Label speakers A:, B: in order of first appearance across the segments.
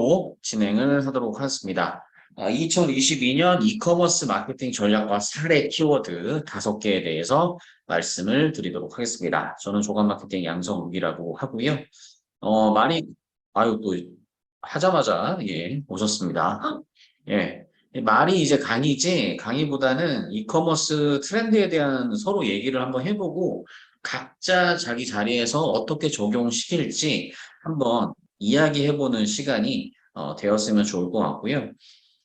A: 바로 진행을 하도록 하겠습니다. 2022년 이커머스 마케팅 전략과 사례 키워드 5개에 대해서 말씀을 드리도록 하겠습니다. 저는 조간 마케팅 양성욱이라고 하고요. 많이, 또, 하자마자, 오셨습니다. 예. 말이 이제 강의지, 강의보다는 이커머스 트렌드에 대한 서로 얘기를 한번 해보고, 각자 자기 자리에서 어떻게 적용시킬지 한번 이야기해보는 시간이 되었으면 좋을 것 같고요.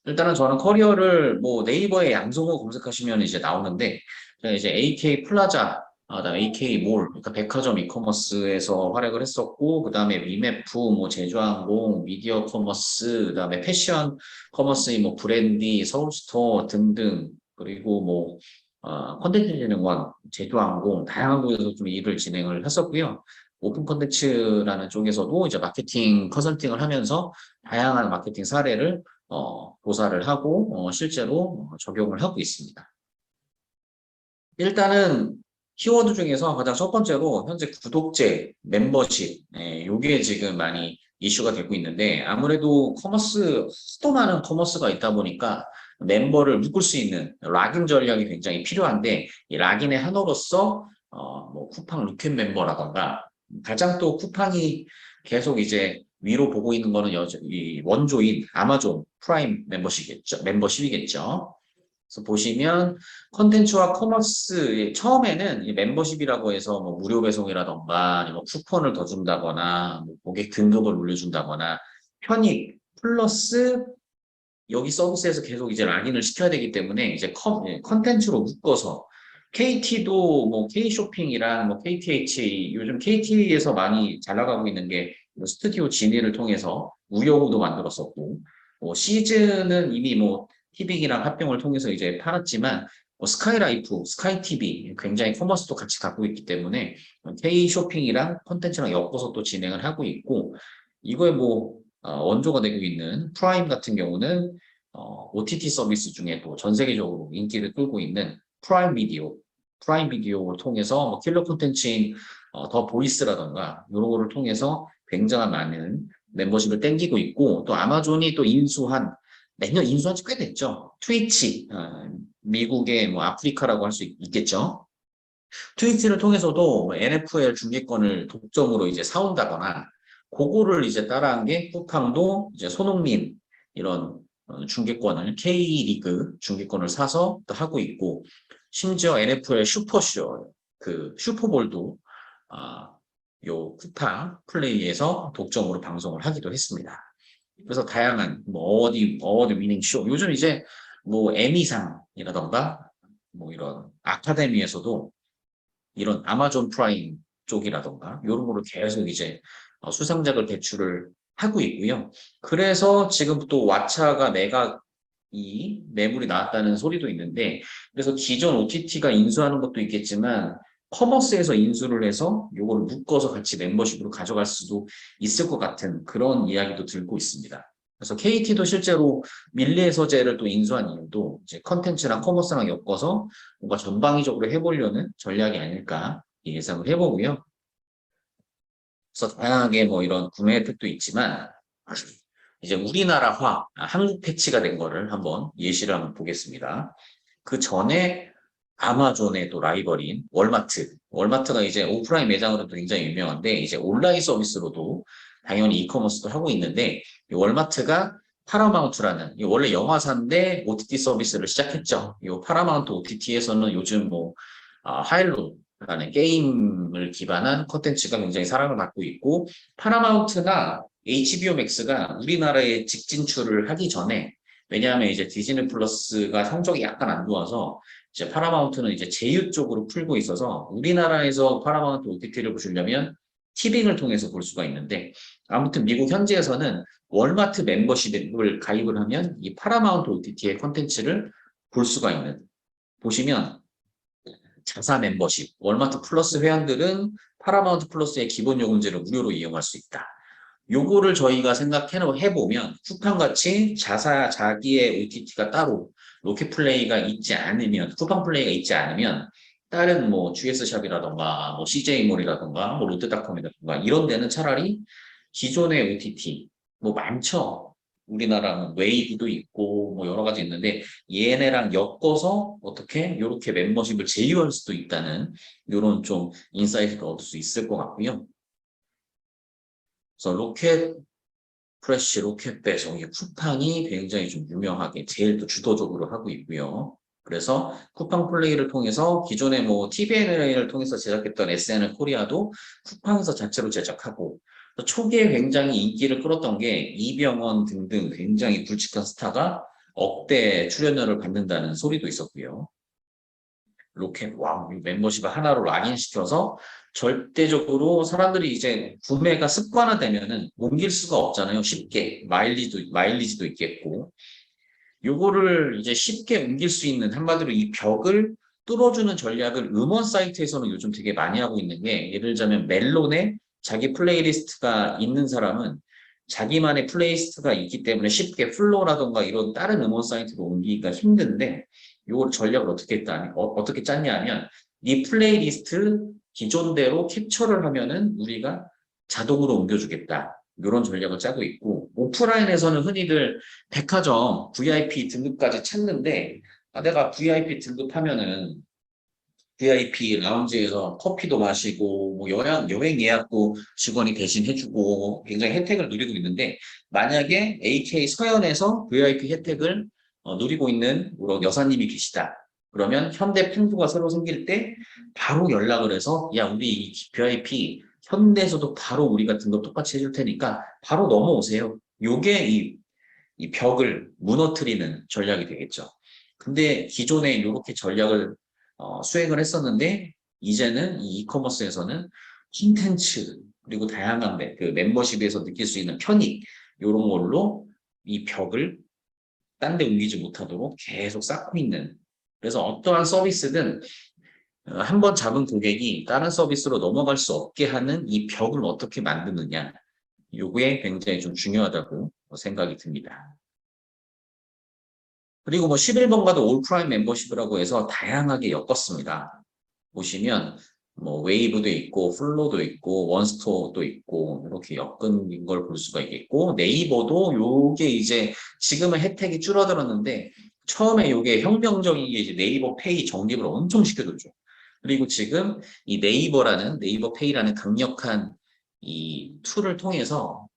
A: 일단은 저는 커리어를 뭐 네이버에 양성호 검색하시면 이제 나오는데, 제가 이제 AK 플라자, 그다음에 AK 몰, 그러니까 백화점 이커머스에서 활약을 했었고, 그다음에 위메프, 뭐 제주항공, 미디어 커머스, 그다음에 패션 커머스, 뭐 브랜디, 서울스토어 등등, 그리고 뭐 콘텐츠진흥원, 제주항공, 다양한 곳에서 좀 일을 진행을 했었고요. 오픈 콘텐츠라는 쪽에서도 이제 마케팅 컨설팅을 하면서 다양한 마케팅 사례를 조사를 하고 실제로 적용을 하고 있습니다. 일단은 키워드 중에서 가장 첫 번째로 현재 구독제, 멤버십, 요게 지금 많이 이슈가 되고 있는데 아무래도 커머스, 수도 많은 커머스가 있다 보니까 멤버를 묶을 수 있는 락인 전략이 굉장히 필요한데 이 락인의 하나로서 뭐 쿠팡 루켓 멤버라던가 가장 또 쿠팡이 계속 이제 위로 보고 있는 거는 이 원조인 아마존 프라임 멤버십이겠죠. 그래서 보시면 컨텐츠와 커머스 처음에는 이 멤버십이라고 해서 뭐 무료 배송이라던가 아니면 쿠폰을 더 준다거나 뭐 고객 등급을 올려준다거나 편입 플러스 여기 서비스에서 계속 이제 락인을 시켜야 되기 때문에 이제 컨텐츠로 묶어서 KT도 뭐 K쇼핑이랑 뭐 KTH 요즘 KT에서 많이 잘 나가고 있는 게 스튜디오 지니를 통해서 우여우도 만들었었고 뭐 시즌은 이미 뭐 티빙이랑 합병을 통해서 이제 팔았지만 뭐 스카이라이프, 스카이티비 굉장히 커머스도 같이 갖고 있기 때문에 K쇼핑이랑 콘텐츠랑 엮어서 또 진행을 하고 있고 이거에 뭐 원조가 되고 있는 프라임 같은 경우는 OTT 서비스 중에도 전 세계적으로 인기를 끌고 있는 프라임 비디오를 통해서 뭐 킬러 콘텐츠인 더 보이스라던가 이런 거를 통해서 굉장한 많은 멤버십을 땡기고 있고 또 아마존이 또 매년 인수한 지 꽤 됐죠. 트위치, 미국의 뭐 아프리카라고 할 수 있겠죠. 트위치를 통해서도 뭐 NFL 중계권을 독점으로 이제 사온다거나 그거를 이제 따라한 게 쿠팡도 이제 손흥민 이런 중계권을 K리그 중계권을 사서 또 하고 있고 심지어 NFL 슈퍼쇼 그 슈퍼볼도 요 쿠팡 플레이에서 독점으로 방송을 하기도 했습니다. 그래서 다양한 뭐 어워드 위닝 쇼 요즘 이제 뭐 에미상이라던가 뭐 이런 아카데미에서도 이런 아마존 프라임 쪽이라던가 이런 거를 계속 이제 수상작을 배출을 하고 있고요. 그래서 지금 또 왓챠가 매물이 나왔다는 소리도 있는데 그래서 기존 OTT가 인수하는 것도 있겠지만 커머스에서 인수를 해서 이걸 묶어서 같이 멤버십으로 가져갈 수도 있을 것 같은 그런 이야기도 들고 있습니다. 그래서 KT도 실제로 밀리에서제를 또 인수한 이유도 이제 컨텐츠랑 커머스랑 엮어서 뭔가 전방위적으로 해보려는 전략이 아닐까 예상을 해보고요. 그래서 다양하게 뭐 이런 구매 혜택도 있지만 이제 우리나라화, 한국 패치가 된 거를 한번 예시를 한번 보겠습니다. 그 전에 아마존의 또 라이벌인 월마트가 이제 오프라인 매장으로도 굉장히 유명한데 이제 온라인 서비스로도 당연히 이커머스도 하고 있는데 월마트가 파라마운트라는 원래 영화사인데 OTT 서비스를 시작했죠. 이 파라마운트 OTT에서는 요즘 뭐 하일로라는 게임을 기반한 콘텐츠가 굉장히 사랑을 받고 있고 파라마운트나 HBO 맥스가 우리나라에 직진출을 하기 전에 왜냐하면 이제 디즈니 플러스가 성적이 약간 안 좋아서 이제 파라마운트는 이제 제휴 쪽으로 풀고 있어서 우리나라에서 파라마운트 OTT를 보시려면 티빙을 통해서 볼 수가 있는데 아무튼 미국 현지에서는 월마트 멤버십을 가입을 하면 이 파라마운트 OTT의 콘텐츠를 볼 수가 있는 보시면 자사 멤버십 월마트 플러스 회원들은 파라마운트 플러스의 기본 요금제를 무료로 이용할 수 있다. 요거를 저희가 생각해보면 쿠팡같이 자기의 OTT가 따로 로켓플레이가 있지 않으면 쿠팡 플레이가 있지 않으면 다른 뭐 GS샵이라던가 뭐 CJ몰이라던가 뭐 롯데닷컴이라던가 이런 데는 차라리 기존의 OTT 뭐 많죠. 우리나라 뭐 웨이브도 있고 뭐 여러 가지 있는데 얘네랑 엮어서 어떻게 이렇게 멤버십을 제휴할 수도 있다는 이런 좀 인사이트를 얻을 수 있을 것 같고요. 그래서 로켓 프레쉬, 로켓 배송, 이 쿠팡이 굉장히 좀 유명하게 제일 또 주도적으로 하고 있고요. 그래서 쿠팡 플레이를 통해서 기존에 뭐 TVN을 통해서 제작했던 SNL 코리아도 쿠팡에서 자체로 제작하고 초기에 굉장히 인기를 끌었던 게 이병헌 등등 굉장히 굵직한 스타가 억대 출연료를 받는다는 소리도 있었고요. 로켓, 와, 멤버십을 하나로 락인시켜서 절대적으로 사람들이 이제 구매가 습관화되면은 옮길 수가 없잖아요. 쉽게. 마일리지도 있겠고. 요거를 이제 쉽게 옮길 수 있는 한마디로 이 벽을 뚫어주는 전략을 음원 사이트에서는 요즘 되게 많이 하고 있는 게 예를 들자면 멜론에 자기 플레이리스트가 있는 사람은 자기만의 플레이리스트가 있기 때문에 쉽게 플로라던가 이런 다른 음원 사이트로 옮기기가 힘든데 요걸 전략을 어떻게 짰냐 하면 이 플레이리스트 기존대로 캡처를 하면은 우리가 자동으로 옮겨주겠다. 이런 전략을 짜고 있고 오프라인에서는 흔히들 백화점 VIP 등급까지 찾는데 내가 VIP 등급하면은 VIP 라운지에서 커피도 마시고 뭐 여행 예약도 직원이 대신 해주고 굉장히 혜택을 누리고 있는데 만약에 AK 서현에서 VIP 혜택을 누리고 있는 여사님이 계시다. 그러면 현대 팬부가 새로 생길 때 바로 연락을 해서 야 우리 이 VIP 현대에서도 바로 우리가 등급 똑같이 해줄 테니까 바로 넘어오세요. 요게 이 벽을 무너뜨리는 전략이 되겠죠. 근데 기존에 이렇게 전략을 수행을 했었는데 이제는 이 이커머스에서는 콘텐츠 그리고 다양한 그 멤버십에서 느낄 수 있는 편익 이런 걸로 이 벽을 딴 데 옮기지 못하도록 계속 쌓고 있는 그래서 어떠한 서비스든 한번 잡은 고객이 다른 서비스로 넘어갈 수 없게 하는 이 벽을 어떻게 만드느냐 요게 굉장히 좀 중요하다고 생각이 듭니다. 그리고 뭐 11번가도 올 프라임 멤버십이라고 해서 다양하게 엮었습니다. 보시면 뭐 웨이브도 있고 플로도 있고 원스토어도 있고 이렇게 엮은 걸 볼 수가 있겠고 네이버도 요게 이제 지금은 혜택이 줄어들었는데 처음에 요게 혁명적인 게 이제 네이버 페이 정립을 엄청 시켜줬죠. 그리고 지금 이 네이버 페이라는 강력한 이 툴을 통해서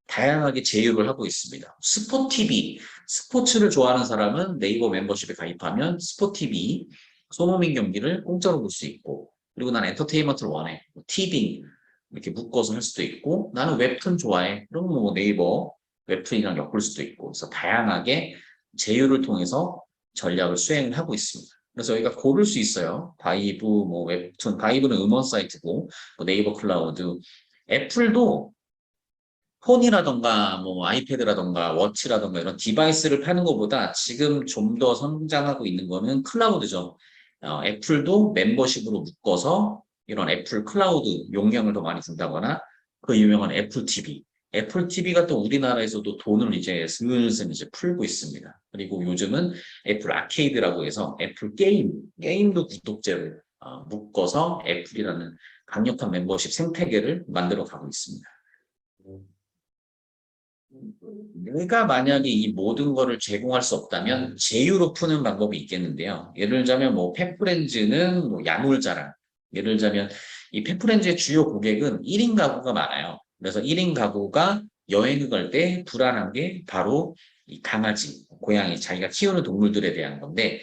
A: 다양하게 제휴를 하고 있습니다. 스포티비, 스포츠를 좋아하는 사람은 네이버 멤버십에 가입하면 스포티비, 손흥민 경기를 공짜로 볼 수 있고, 그리고 난 엔터테인먼트를 원해. 티빙 이렇게 묶어서 할 수도 있고, 나는 웹툰 좋아해. 그럼 뭐 네이버 웹툰이랑 엮을 수도 있고, 그래서 다양하게 제휴를 통해서 전략을 수행을 하고 있습니다. 그래서 여기가 고를 수 있어요. 바이브, 뭐 웹툰, 바이브는 음원 사이트고, 뭐 네이버 클라우드, 애플도 폰이라던가 뭐 아이패드라던가 워치라던가 이런 디바이스를 파는 것보다 지금 좀 더 성장하고 있는 거는 클라우드죠. 애플도 멤버십으로 묶어서 이런 애플 클라우드 용량을 더 많이 준다거나 그 유명한 애플 TV. 애플 TV가 또 우리나라에서도 돈을 이제 슬슬 이제 풀고 있습니다. 그리고 요즘은 애플 아케이드라고 해서 애플 게임도 구독제로 묶어서 애플이라는 강력한 멤버십 생태계를 만들어 가고 있습니다. 내가 만약에 이 모든 거를 제공할 수 없다면 제휴로 푸는 방법이 있겠는데요. 예를 들자면 뭐 펫프렌즈는 뭐 야놀자랑 예를 들자면 이 펫프렌즈의 주요 고객은 1인 가구가 많아요. 그래서 1인 가구가 여행을 갈 때 불안한 게 바로 이 강아지, 고양이, 자기가 키우는 동물들에 대한 건데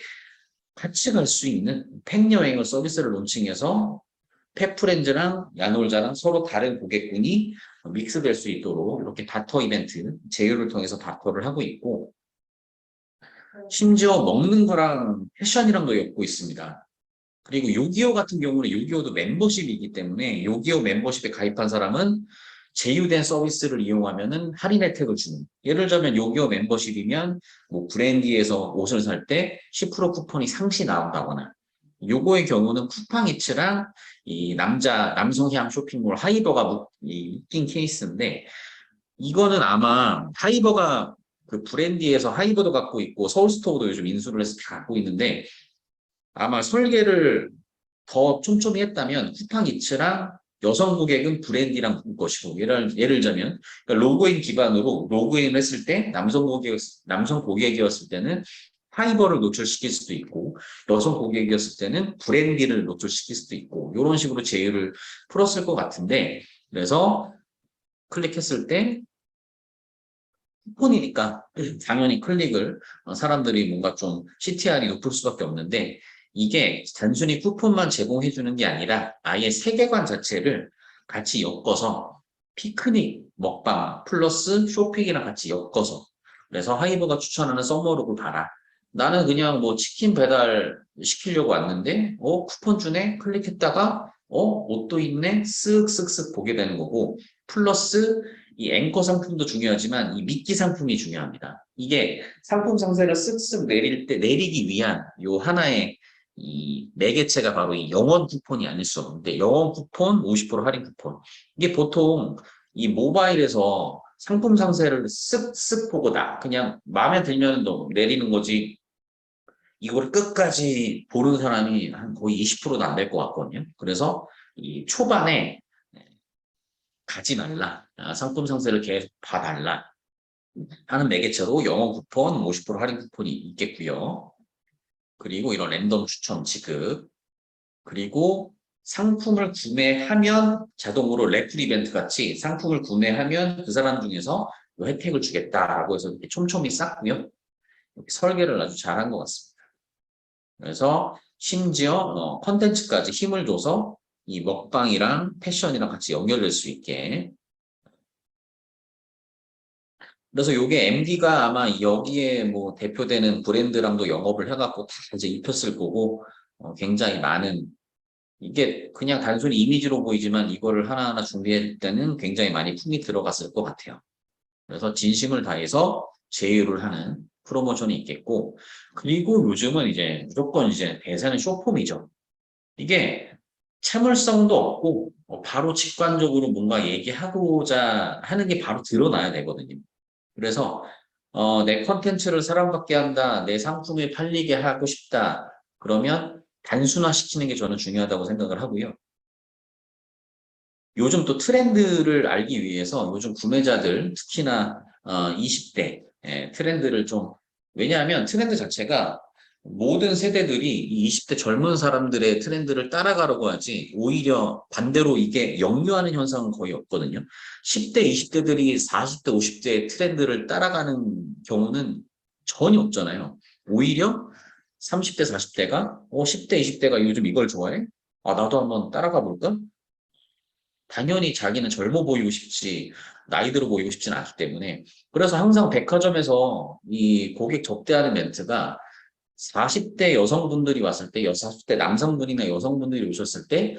A: 같이 갈 수 있는 펫 여행을 서비스를 론칭해서 펫프렌즈랑 야놀자랑 서로 다른 고객군이 믹스될 수 있도록 이렇게 바터 이벤트, 제휴를 통해서 바터를 하고 있고, 심지어 먹는 거랑 패션이랑도 엮고 있습니다. 그리고 요기요 같은 경우는 요기요도 멤버십이기 때문에 요기요 멤버십에 가입한 사람은 제휴된 서비스를 이용하면은 할인 혜택을 주는. 예를 들자면 요기요 멤버십이면 뭐 브랜디에서 옷을 살 때 10% 쿠폰이 상시 나온다거나 요거의 경우는 쿠팡이츠랑 이 남성향 쇼핑몰 하이버가 묶인 케이스인데 이거는 아마 하이버가 그 브랜디에서 하이버도 갖고 있고 서울스토어도 요즘 인수를 해서 다 갖고 있는데 아마 설계를 더 촘촘히 했다면 쿠팡이츠랑 여성 고객은 브랜디랑 묶을 것이고, 예를 들자면, 그러니까 로그인 기반으로 로그인을 했을 때, 남성 고객이었을 때는 파이버를 노출시킬 수도 있고, 여성 고객이었을 때는 브랜디를 노출시킬 수도 있고, 이런 식으로 제휴를 풀었을 것 같은데, 그래서 클릭했을 때, 쿠폰이니까 당연히 클릭을 사람들이 뭔가 좀 CTR이 높을 수밖에 없는데 이게 단순히 쿠폰만 제공해 주는 게 아니라 아예 세계관 자체를 같이 엮어서 피크닉, 먹방 플러스 쇼핑이랑 같이 엮어서 그래서 하이브가 추천하는 썸머룩을 봐라. 나는 그냥 뭐 치킨 배달 시키려고 왔는데 쿠폰 주네 클릭했다가 옷도 있네 쓱쓱쓱 보게 되는 거고 플러스 이 앵커 상품도 중요하지만 이 미끼 상품이 중요합니다. 이게 상품 상세를 쓱쓱 내리기 위한 요 하나의 이 매개체가 바로 이 영원 쿠폰이 아닐 수 없는데 영원 쿠폰 50% 할인 쿠폰. 이게 보통 이 모바일에서 상품 상세를 쓱쓱 보고 그냥 마음에 들면 너 내리는 거지. 이걸 끝까지 보는 사람이 한 거의 20%도 안 될 것 같거든요. 그래서 이 초반에 가지 말라. 상품 상세를 계속 봐달라. 하는 매개체로 영어 쿠폰, 50% 할인 쿠폰이 있겠고요. 그리고 이런 랜덤 추첨 지급. 그리고 상품을 구매하면 자동으로 래플 이벤트 같이 상품을 구매하면 그 사람 중에서 혜택을 주겠다라고 해서 이렇게 촘촘히 쌌고요. 이렇게 설계를 아주 잘한 것 같습니다. 그래서 심지어 컨텐츠까지 힘을 줘서 이 먹방이랑 패션이랑 같이 연결될 수 있게 그래서 요게 MD가 아마 여기에 뭐 대표되는 브랜드랑도 영업을 해갖고 다 이제 입혔을 거고 굉장히 많은 이게 그냥 단순히 이미지로 보이지만 이거를 하나하나 준비할 때는 굉장히 많이 품이 들어갔을 것 같아요. 그래서 진심을 다해서 제휴를 하는 프로모션이 있겠고 그리고 요즘은 이제 무조건 이제 대세는 쇼폼이죠. 이게 참을성도 없고 바로 직관적으로 뭔가 얘기하고자 하는 게 바로 드러나야 되거든요. 그래서 내 컨텐츠를 사랑받게 한다, 내 상품을 팔리게 하고 싶다. 그러면 단순화시키는 게 저는 중요하다고 생각을 하고요. 요즘 또 트렌드를 알기 위해서 요즘 구매자들 특히나 20대 트렌드를 좀 왜냐하면 트렌드 자체가 모든 세대들이 이 20대 젊은 사람들의 트렌드를 따라가려고 하지 오히려 반대로 이게 역류하는 현상은 거의 없거든요. 10대, 20대들이 40대, 50대의 트렌드를 따라가는 경우는 전혀 없잖아요. 오히려 30대, 40대가 10대, 20대가 요즘 이걸 좋아해? 아, 나도 한번 따라가 볼까? 당연히 자기는 젊어 보이고 싶지, 나이 들어 보이고 싶지는 않기 때문에. 그래서 항상 백화점에서 이 고객 접대하는 멘트가 40대 여성분들이 왔을 때, 40대 남성분이나 여성분들이 오셨을 때,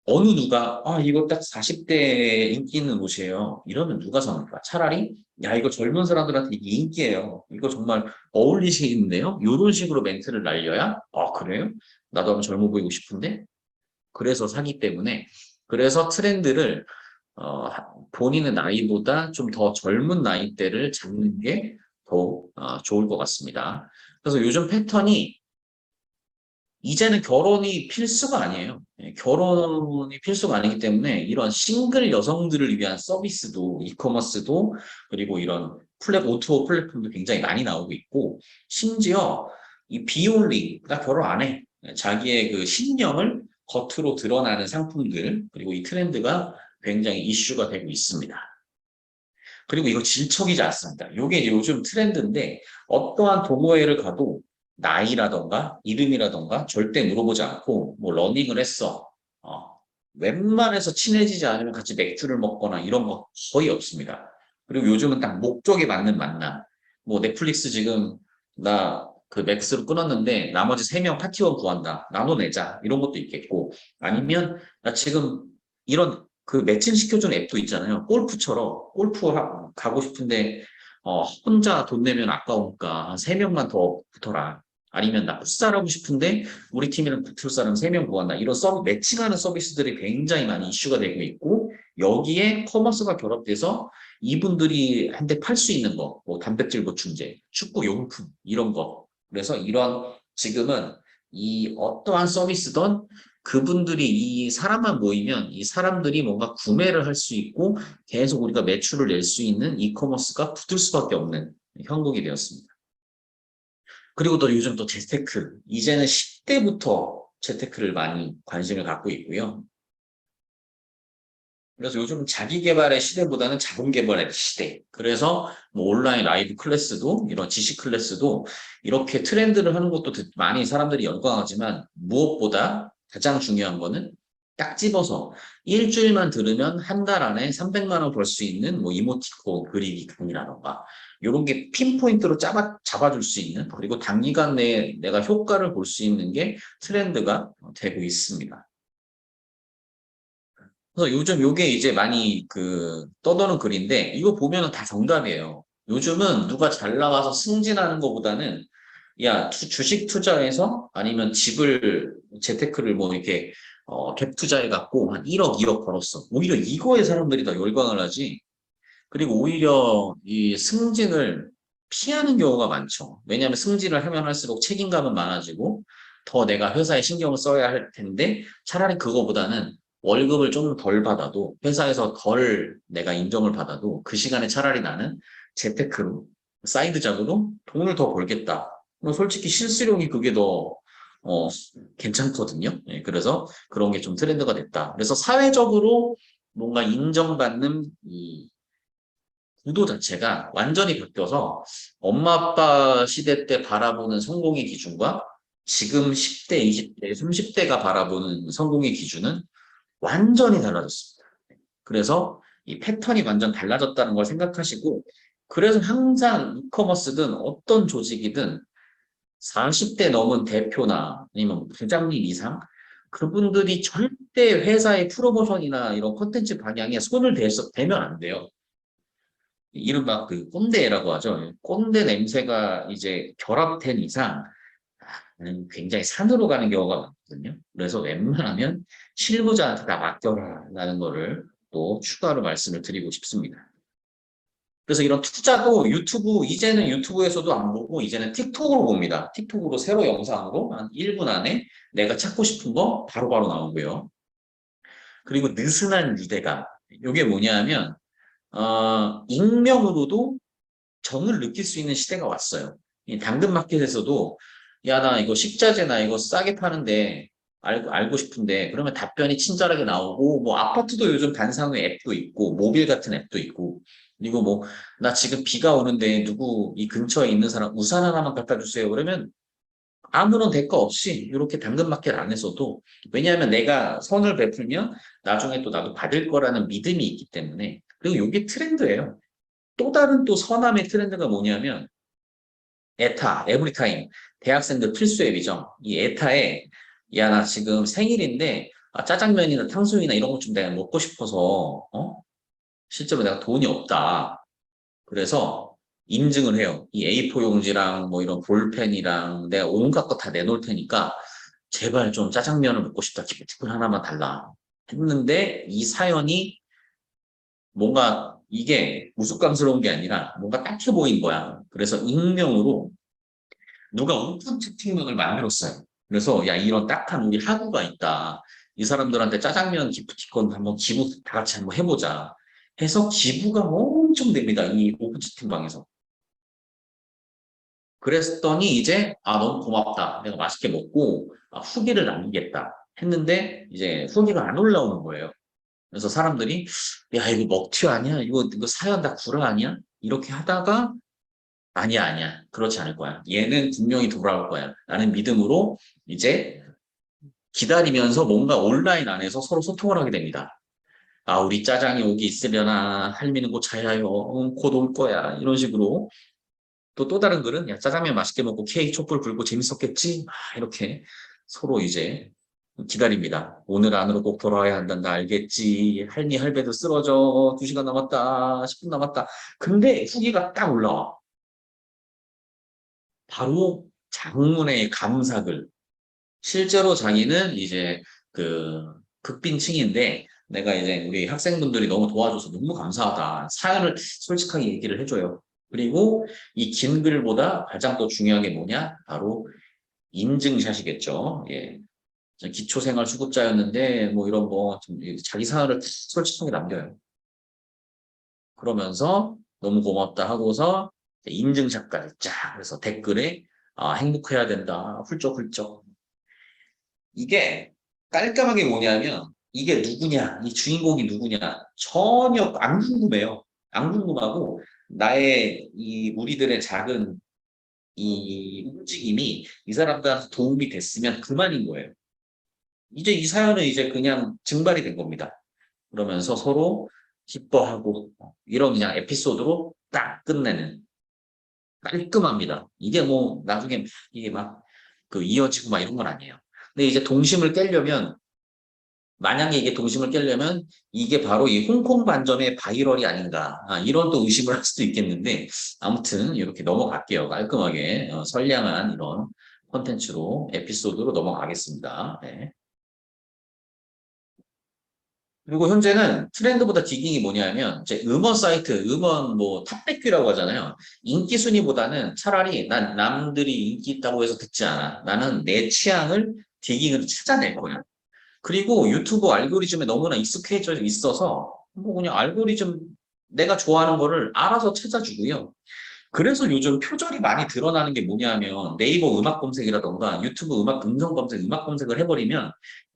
A: 어느 누가, 이거 딱 40대에 인기 있는 옷이에요. 이러면 누가 삽니까? 차라리, 야, 이거 젊은 사람들한테 이게 인기예요. 이거 정말 어울리시는데요? 이런 식으로 멘트를 날려야, 그래요? 나도 한번 젊어 보이고 싶은데? 그래서 사기 때문에 그래서 트렌드를 어, 본인의 나이보다 좀 더 젊은 나이대를 잡는 게 더욱 좋을 것 같습니다. 그래서 요즘 패턴이 이제는 결혼이 필수가 아니에요. 결혼이 필수가 아니기 때문에 이런 싱글 여성들을 위한 서비스도 이커머스도 그리고 이런 오토 플랫폼도 굉장히 많이 나오고 있고 심지어 이 비올리 나 결혼 안 해. 자기의 그 신념을 겉으로 드러나는 상품들 그리고 이 트렌드가 굉장히 이슈가 되고 있습니다. 그리고 이거 질척이지 않습니다. 이게 요즘 트렌드인데 어떠한 동호회를 가도 나이라던가 이름이라던가 절대 물어보지 않고 뭐 러닝을 했어. 웬만해서 친해지지 않으면 같이 맥주를 먹거나 이런 거 거의 없습니다. 그리고 요즘은 딱 목적에 맞는 만남. 뭐 넷플릭스 지금 나 그 맥스로 끊었는데 나머지 3명 파티원 구한다. 나눠 내자. 이런 것도 있겠고 아니면 나 지금 이런 그 매칭 시켜주는 앱도 있잖아요. 골프처럼 골프 가고 싶은데 혼자 돈 내면 아까우니까 한 3명만 더 붙어라. 아니면 나 풋살하고 싶은데 우리 팀이랑 붙을 사람 3명 구한다. 이런 매칭하는 서비스들이 굉장히 많이 이슈가 되고 있고 여기에 커머스가 결합돼서 이분들이 한 대 팔 수 있는 거, 뭐 단백질 보충제, 축구 용품 이런 거. 그래서 이런 지금은 이 어떠한 서비스든 그분들이 이 사람만 모이면 이 사람들이 뭔가 구매를 할 수 있고 계속 우리가 매출을 낼 수 있는 이커머스가 붙을 수밖에 없는 형국이 되었습니다. 그리고 또 요즘 또 재테크, 이제는 10대부터 재테크를 많이 관심을 갖고 있고요. 그래서 요즘 자기 개발의 시대보다는 자본 개발의 시대. 그래서 뭐 온라인 라이브 클래스도 이런 지식 클래스도 이렇게 트렌드를 하는 것도 많이 사람들이 열광하지만 무엇보다 가장 중요한 거는 딱 집어서 일주일만 들으면 한 달 안에 300만 원 벌 수 있는 뭐 이모티콘 그리기 강의라던가 이런 게 핀포인트로 잡아줄 수 있는 그리고 단기간 내에 내가 효과를 볼 수 있는 게 트렌드가 되고 있습니다. 그래서 요즘 요게 이제 많이 떠도는 글인데 이거 보면은 다 정답이에요. 요즘은 누가 잘 나가서 승진하는 것보다는 야 주식 투자해서 아니면 집을 재테크를 뭐 이렇게 갭 투자해 갖고 한 1억 2억 벌었어. 오히려 이거에 사람들이 더 열광을 하지. 그리고 오히려 이 승진을 피하는 경우가 많죠. 왜냐하면 승진을 하면 할수록 책임감은 많아지고 더 내가 회사에 신경을 써야 할 텐데 차라리 그거보다는 월급을 좀 덜 받아도 회사에서 덜 내가 인정을 받아도 그 시간에 차라리 나는 재테크로 사이드 잡으로 돈을 더 벌겠다. 솔직히 실수령이 그게 더 괜찮거든요. 예, 그래서 그런 게 좀 트렌드가 됐다. 그래서 사회적으로 뭔가 인정받는 이 구도 자체가 완전히 바뀌어서 엄마 아빠 시대 때 바라보는 성공의 기준과 지금 10대, 20대, 30대가 바라보는 성공의 기준은 완전히 달라졌습니다. 그래서 이 패턴이 완전 달라졌다는 걸 생각하시고 그래서 항상 이커머스든 어떤 조직이든 40대 넘은 대표나 아니면 부장님 이상 그분들이 절대 회사의 프로모션이나 이런 컨텐츠 방향에 손을 대면 안 돼요. 이른바 꼰대라고 하죠. 꼰대 냄새가 이제 결합된 이상 굉장히 산으로 가는 경우가 많거든요. 그래서 웬만하면 실무자한테 다 맡겨라라는 거를 또 추가로 말씀을 드리고 싶습니다. 그래서 이런 투자도 이제는 유튜브에서도 안 보고 이제는 틱톡으로 봅니다. 틱톡으로 새로 영상으로 한 1분 안에 내가 찾고 싶은 거 바로바로 나오고요. 그리고 느슨한 유대감. 이게 뭐냐면 익명으로도 정을 느낄 수 있는 시대가 왔어요. 이 당근마켓에서도 야, 나 이거 식자재나 이거 싸게 파는데 알고 싶은데 그러면 답변이 친절하게 나오고 뭐 아파트도 요즘 반상회 앱도 있고 모빌 같은 앱도 있고 그리고 뭐 나 지금 비가 오는데 누구 이 근처에 있는 사람 우산 하나만 갖다 주세요. 그러면 아무런 대가 없이 이렇게 당근마켓 안에서도 왜냐하면 내가 선을 베풀면 나중에 또 나도 받을 거라는 믿음이 있기 때문에 그리고 이게 트렌드예요. 또 다른 또 서남의 트렌드가 뭐냐면 에타, 에브리타임 대학생들 필수 앱이죠. 이 에타에 야, 나 지금 생일인데 짜장면이나 탕수육이나 이런 것 좀 내가 먹고 싶어서 실제로 내가 돈이 없다. 그래서 인증을 해요. 이 A4 용지랑 뭐 이런 볼펜이랑 내가 온갖 거 다 내놓을 테니까 제발 좀 짜장면을 먹고 싶다. 기프티콘 하나만 달라. 했는데 이 사연이 뭔가 이게 우스꽝스러운 게 아니라 뭔가 딱해 보인 거야. 그래서 익명으로 누가 오픈 채팅방을 만들었어요. 그래서 야 이런 딱한 우리 학우가 있다. 이 사람들한테 짜장면 기프티콘 한번 기부 다 같이 한번 해보자. 해서 기부가 엄청 됩니다. 이 오픈 채팅방에서. 그랬더니 이제 너무 고맙다. 내가 맛있게 먹고 후기를 남기겠다. 했는데 이제 후기가 안 올라오는 거예요. 그래서 사람들이 야 이거 먹튀 아니야? 이거 사연 다 구라 아니야? 이렇게 하다가 아니야 아니야 그렇지 않을 거야. 얘는 분명히 돌아올 거야. 라는 믿음으로 이제 기다리면서 뭔가 온라인 안에서 서로 소통을 하게 됩니다. 우리 짜장이 오기 있으려나 할미는 곧 자야요. 곧 올 거야. 이런 식으로 또 다른 글은 야 짜장면 맛있게 먹고 케이크 촛불 불고 재밌었겠지? 이렇게 서로 이제 기다립니다. 오늘 안으로 꼭 돌아와야 한단다. 알겠지? 할니 할배도 쓰러져. 2시간 남았다. 10분 남았다. 근데 후기가 딱 올라와. 바로 장문의 감사글. 실제로 자기는 이제 극빈층인데 내가 이제 우리 학생분들이 너무 도와줘서 너무 감사하다. 사연을 솔직하게 얘기를 해줘요. 그리고 이 긴 글보다 가장 또 중요한 게 뭐냐? 바로 인증샷이겠죠. 예. 기초생활수급자였는데 뭐 이런 뭐 좀 자기 사연을 다 솔직하게 남겨요. 그러면서 너무 고맙다 하고서 인증샷까지 쫙 그래서 댓글에 행복해야 된다 훌쩍훌쩍. 이게 깔끔하게 뭐냐면 이게 누구냐 이 주인공이 누구냐 전혀 안 궁금해요. 안 궁금하고 나의 이 우리들의 작은 이 움직임이 이 사람들한테 도움이 됐으면 그만인 거예요. 이제 이 사연은 이제 그냥 증발이 된 겁니다. 그러면서 서로 기뻐하고 이런 그냥 에피소드로 딱 끝내는 깔끔합니다. 이게 뭐 나중에 이게 막 그 이어지고 막 이런 건 아니에요. 근데 이제 동심을 깨려면 만약에 이게 동심을 깨려면 이게 바로 이 홍콩 반점의 바이럴이 아닌가 이런 또 의심을 할 수도 있겠는데 아무튼 이렇게 넘어갈게요. 깔끔하게 선량한 이런 콘텐츠로 에피소드로 넘어가겠습니다. 네. 그리고 현재는 트렌드보다 디깅이 뭐냐면 이제 음원 사이트, 음원 뭐 탑백뷰라고 하잖아요. 인기 순위보다는 차라리 난 남들이 인기 있다고 해서 듣지 않아. 나는 내 취향을 디깅으로 찾아낼 거야. 그리고 유튜브 알고리즘에 너무나 익숙해져 있어서 뭐 그냥 알고리즘 내가 좋아하는 거를 알아서 찾아주고요. 그래서 요즘 표절이 많이 드러나는 게 뭐냐면 네이버 음악 검색이라던가 유튜브 음악 음성 검색, 음악 검색을 해버리면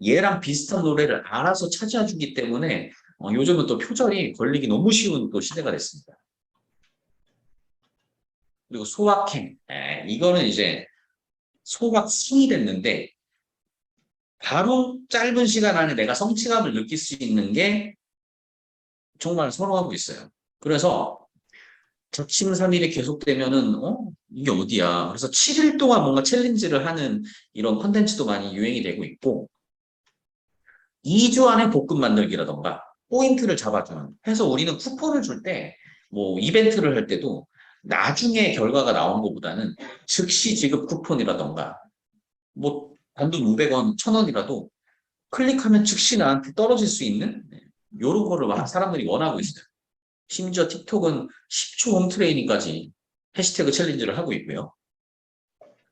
A: 얘랑 비슷한 노래를 알아서 찾아주기 때문에 요즘은 또 표절이 걸리기 너무 쉬운 또 시대가 됐습니다. 그리고 소확행, 이거는 이제 소확승이 됐는데 바로 짧은 시간 안에 내가 성취감을 느낄 수 있는 게 정말 선호하고 있어요. 그래서 작심삼일이 계속되면은 이게 어디야? 그래서 7일 동안 뭔가 챌린지를 하는 이런 컨텐츠도 많이 유행이 되고 있고 2주 안에 볶음 만들기라던가 포인트를 잡아주는 해서 우리는 쿠폰을 줄 때 뭐 이벤트를 할 때도 나중에 결과가 나온 것보다는 즉시 지급 쿠폰이라던가 뭐 단돈 500원, 1000원이라도 클릭하면 즉시 나한테 떨어질 수 있는 이런 거를 막 사람들이 원하고 있어요. 심지어 틱톡은 10초 홈 트레이닝까지 해시태그 챌린지를 하고 있고요.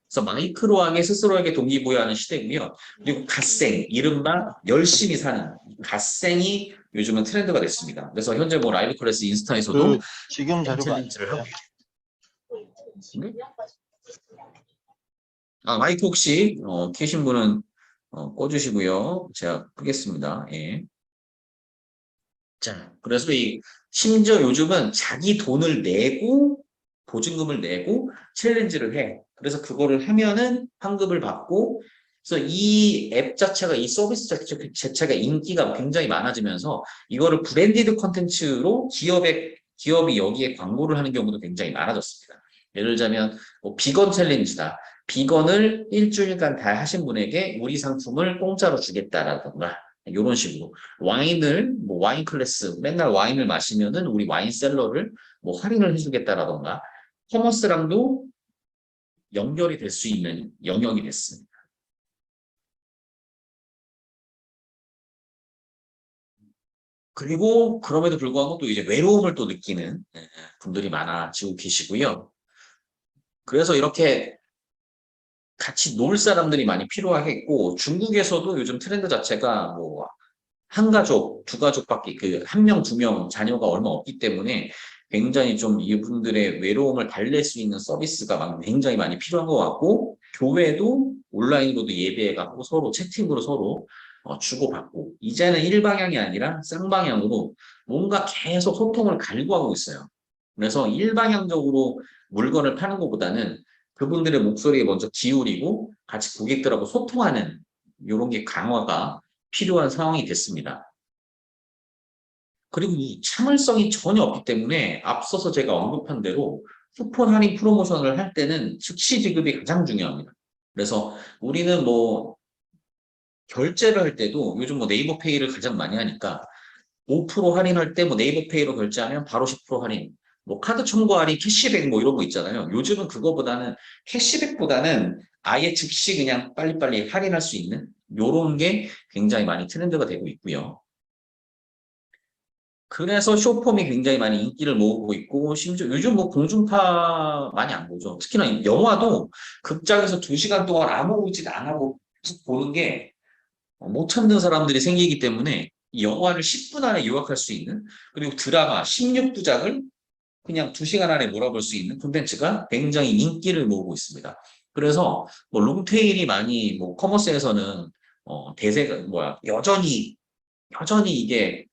A: 그래서 마이크로하게 스스로에게 동기부여하는 시대고요. 그리고 갓생, 이른바 열심히 사는 갓생이 요즘은 트렌드가 됐습니다. 그래서 현재 뭐 라이브 클래스 인스타에서도
B: 그 지금
A: 생
B: 자료가
A: 챌린지를 하고
B: 아닌데요.
A: 있죠. 네? 마이크 혹시 켜신 분은 꺼주시고요. 제가 끄겠습니다. 예. 자, 그래서 심지어 요즘은 자기 돈을 내고, 보증금을 내고 챌린지를 해. 그래서 그거를 하면은 환급을 받고, 그래서 이 앱 자체가, 이 서비스 자체가 인기가 굉장히 많아지면서 이거를 브랜디드 컨텐츠로 기업이 여기에 광고를 하는 경우도 굉장히 많아졌습니다. 예를 들자면, 뭐 비건 챌린지다. 비건을 일주일간 다 하신 분에게 우리 상품을 공짜로 주겠다라던가, 이런 식으로. 와인을 뭐 와인 클래스 맨날 와인을 마시면은 우리 와인셀러를 뭐 할인을 해주겠다라던가 커머스랑도 연결이 될 수 있는 영역이 됐습니다. 그리고 그럼에도 불구하고 또 이제 외로움을 또 느끼는 분들이 많아지고 계시고요. 그래서 이렇게 같이 놀 사람들이 많이 필요하겠고 중국에서도 요즘 트렌드 자체가 뭐 한 가족, 두 가족밖에 그 한 명, 두 명 자녀가 얼마 없기 때문에 굉장히 좀 이분들의 외로움을 달랠 수 있는 서비스가 굉장히 많이 필요한 것 같고 교회도 온라인으로도 예배해가고 서로 채팅으로 서로 주고받고 이제는 일방향이 아니라 쌍방향으로 뭔가 계속 소통을 갈구하고 있어요. 그래서 일방향적으로 물건을 파는 것보다는 그분들의 목소리에 먼저 기울이고 같이 고객들하고 소통하는 이런 게 강화가 필요한 상황이 됐습니다. 그리고 이 참을성이 전혀 없기 때문에 앞서서 제가 언급한 대로 쿠폰 할인 프로모션을 할 때는 즉시 지급이 가장 중요합니다. 그래서 우리는 뭐 결제를 할 때도 요즘 뭐 네이버 페이를 가장 많이 하니까 5% 할인할 때 뭐 네이버 페이로 결제하면 바로 10% 할인. 뭐 카드 첨부 할인, 캐시백 뭐 이런 거 있잖아요. 요즘은 그거보다는 캐시백보다는 아예 즉시 그냥 빨리빨리 할인할 수 있는 요런 게 굉장히 많이 트렌드가 되고 있고요. 그래서 쇼폼이 굉장히 많이 인기를 모으고 있고 심지어 요즘 뭐 공중파 많이 안 보죠. 특히나 영화도 극장에서 2시간 동안 아무 짓 안 하고 쭉 보는 게 못 참는 사람들이 생기기 때문에 이 영화를 10분 안에 요약할 수 있는 그리고 드라마 16부작을 그냥 2시간 안에 몰아볼 수 있는 콘텐츠가 굉장히 인기를 모으고 있습니다. 그래서 뭐 롱테일이 많이 뭐 커머스에서는 대세가 뭐야 여전히 이게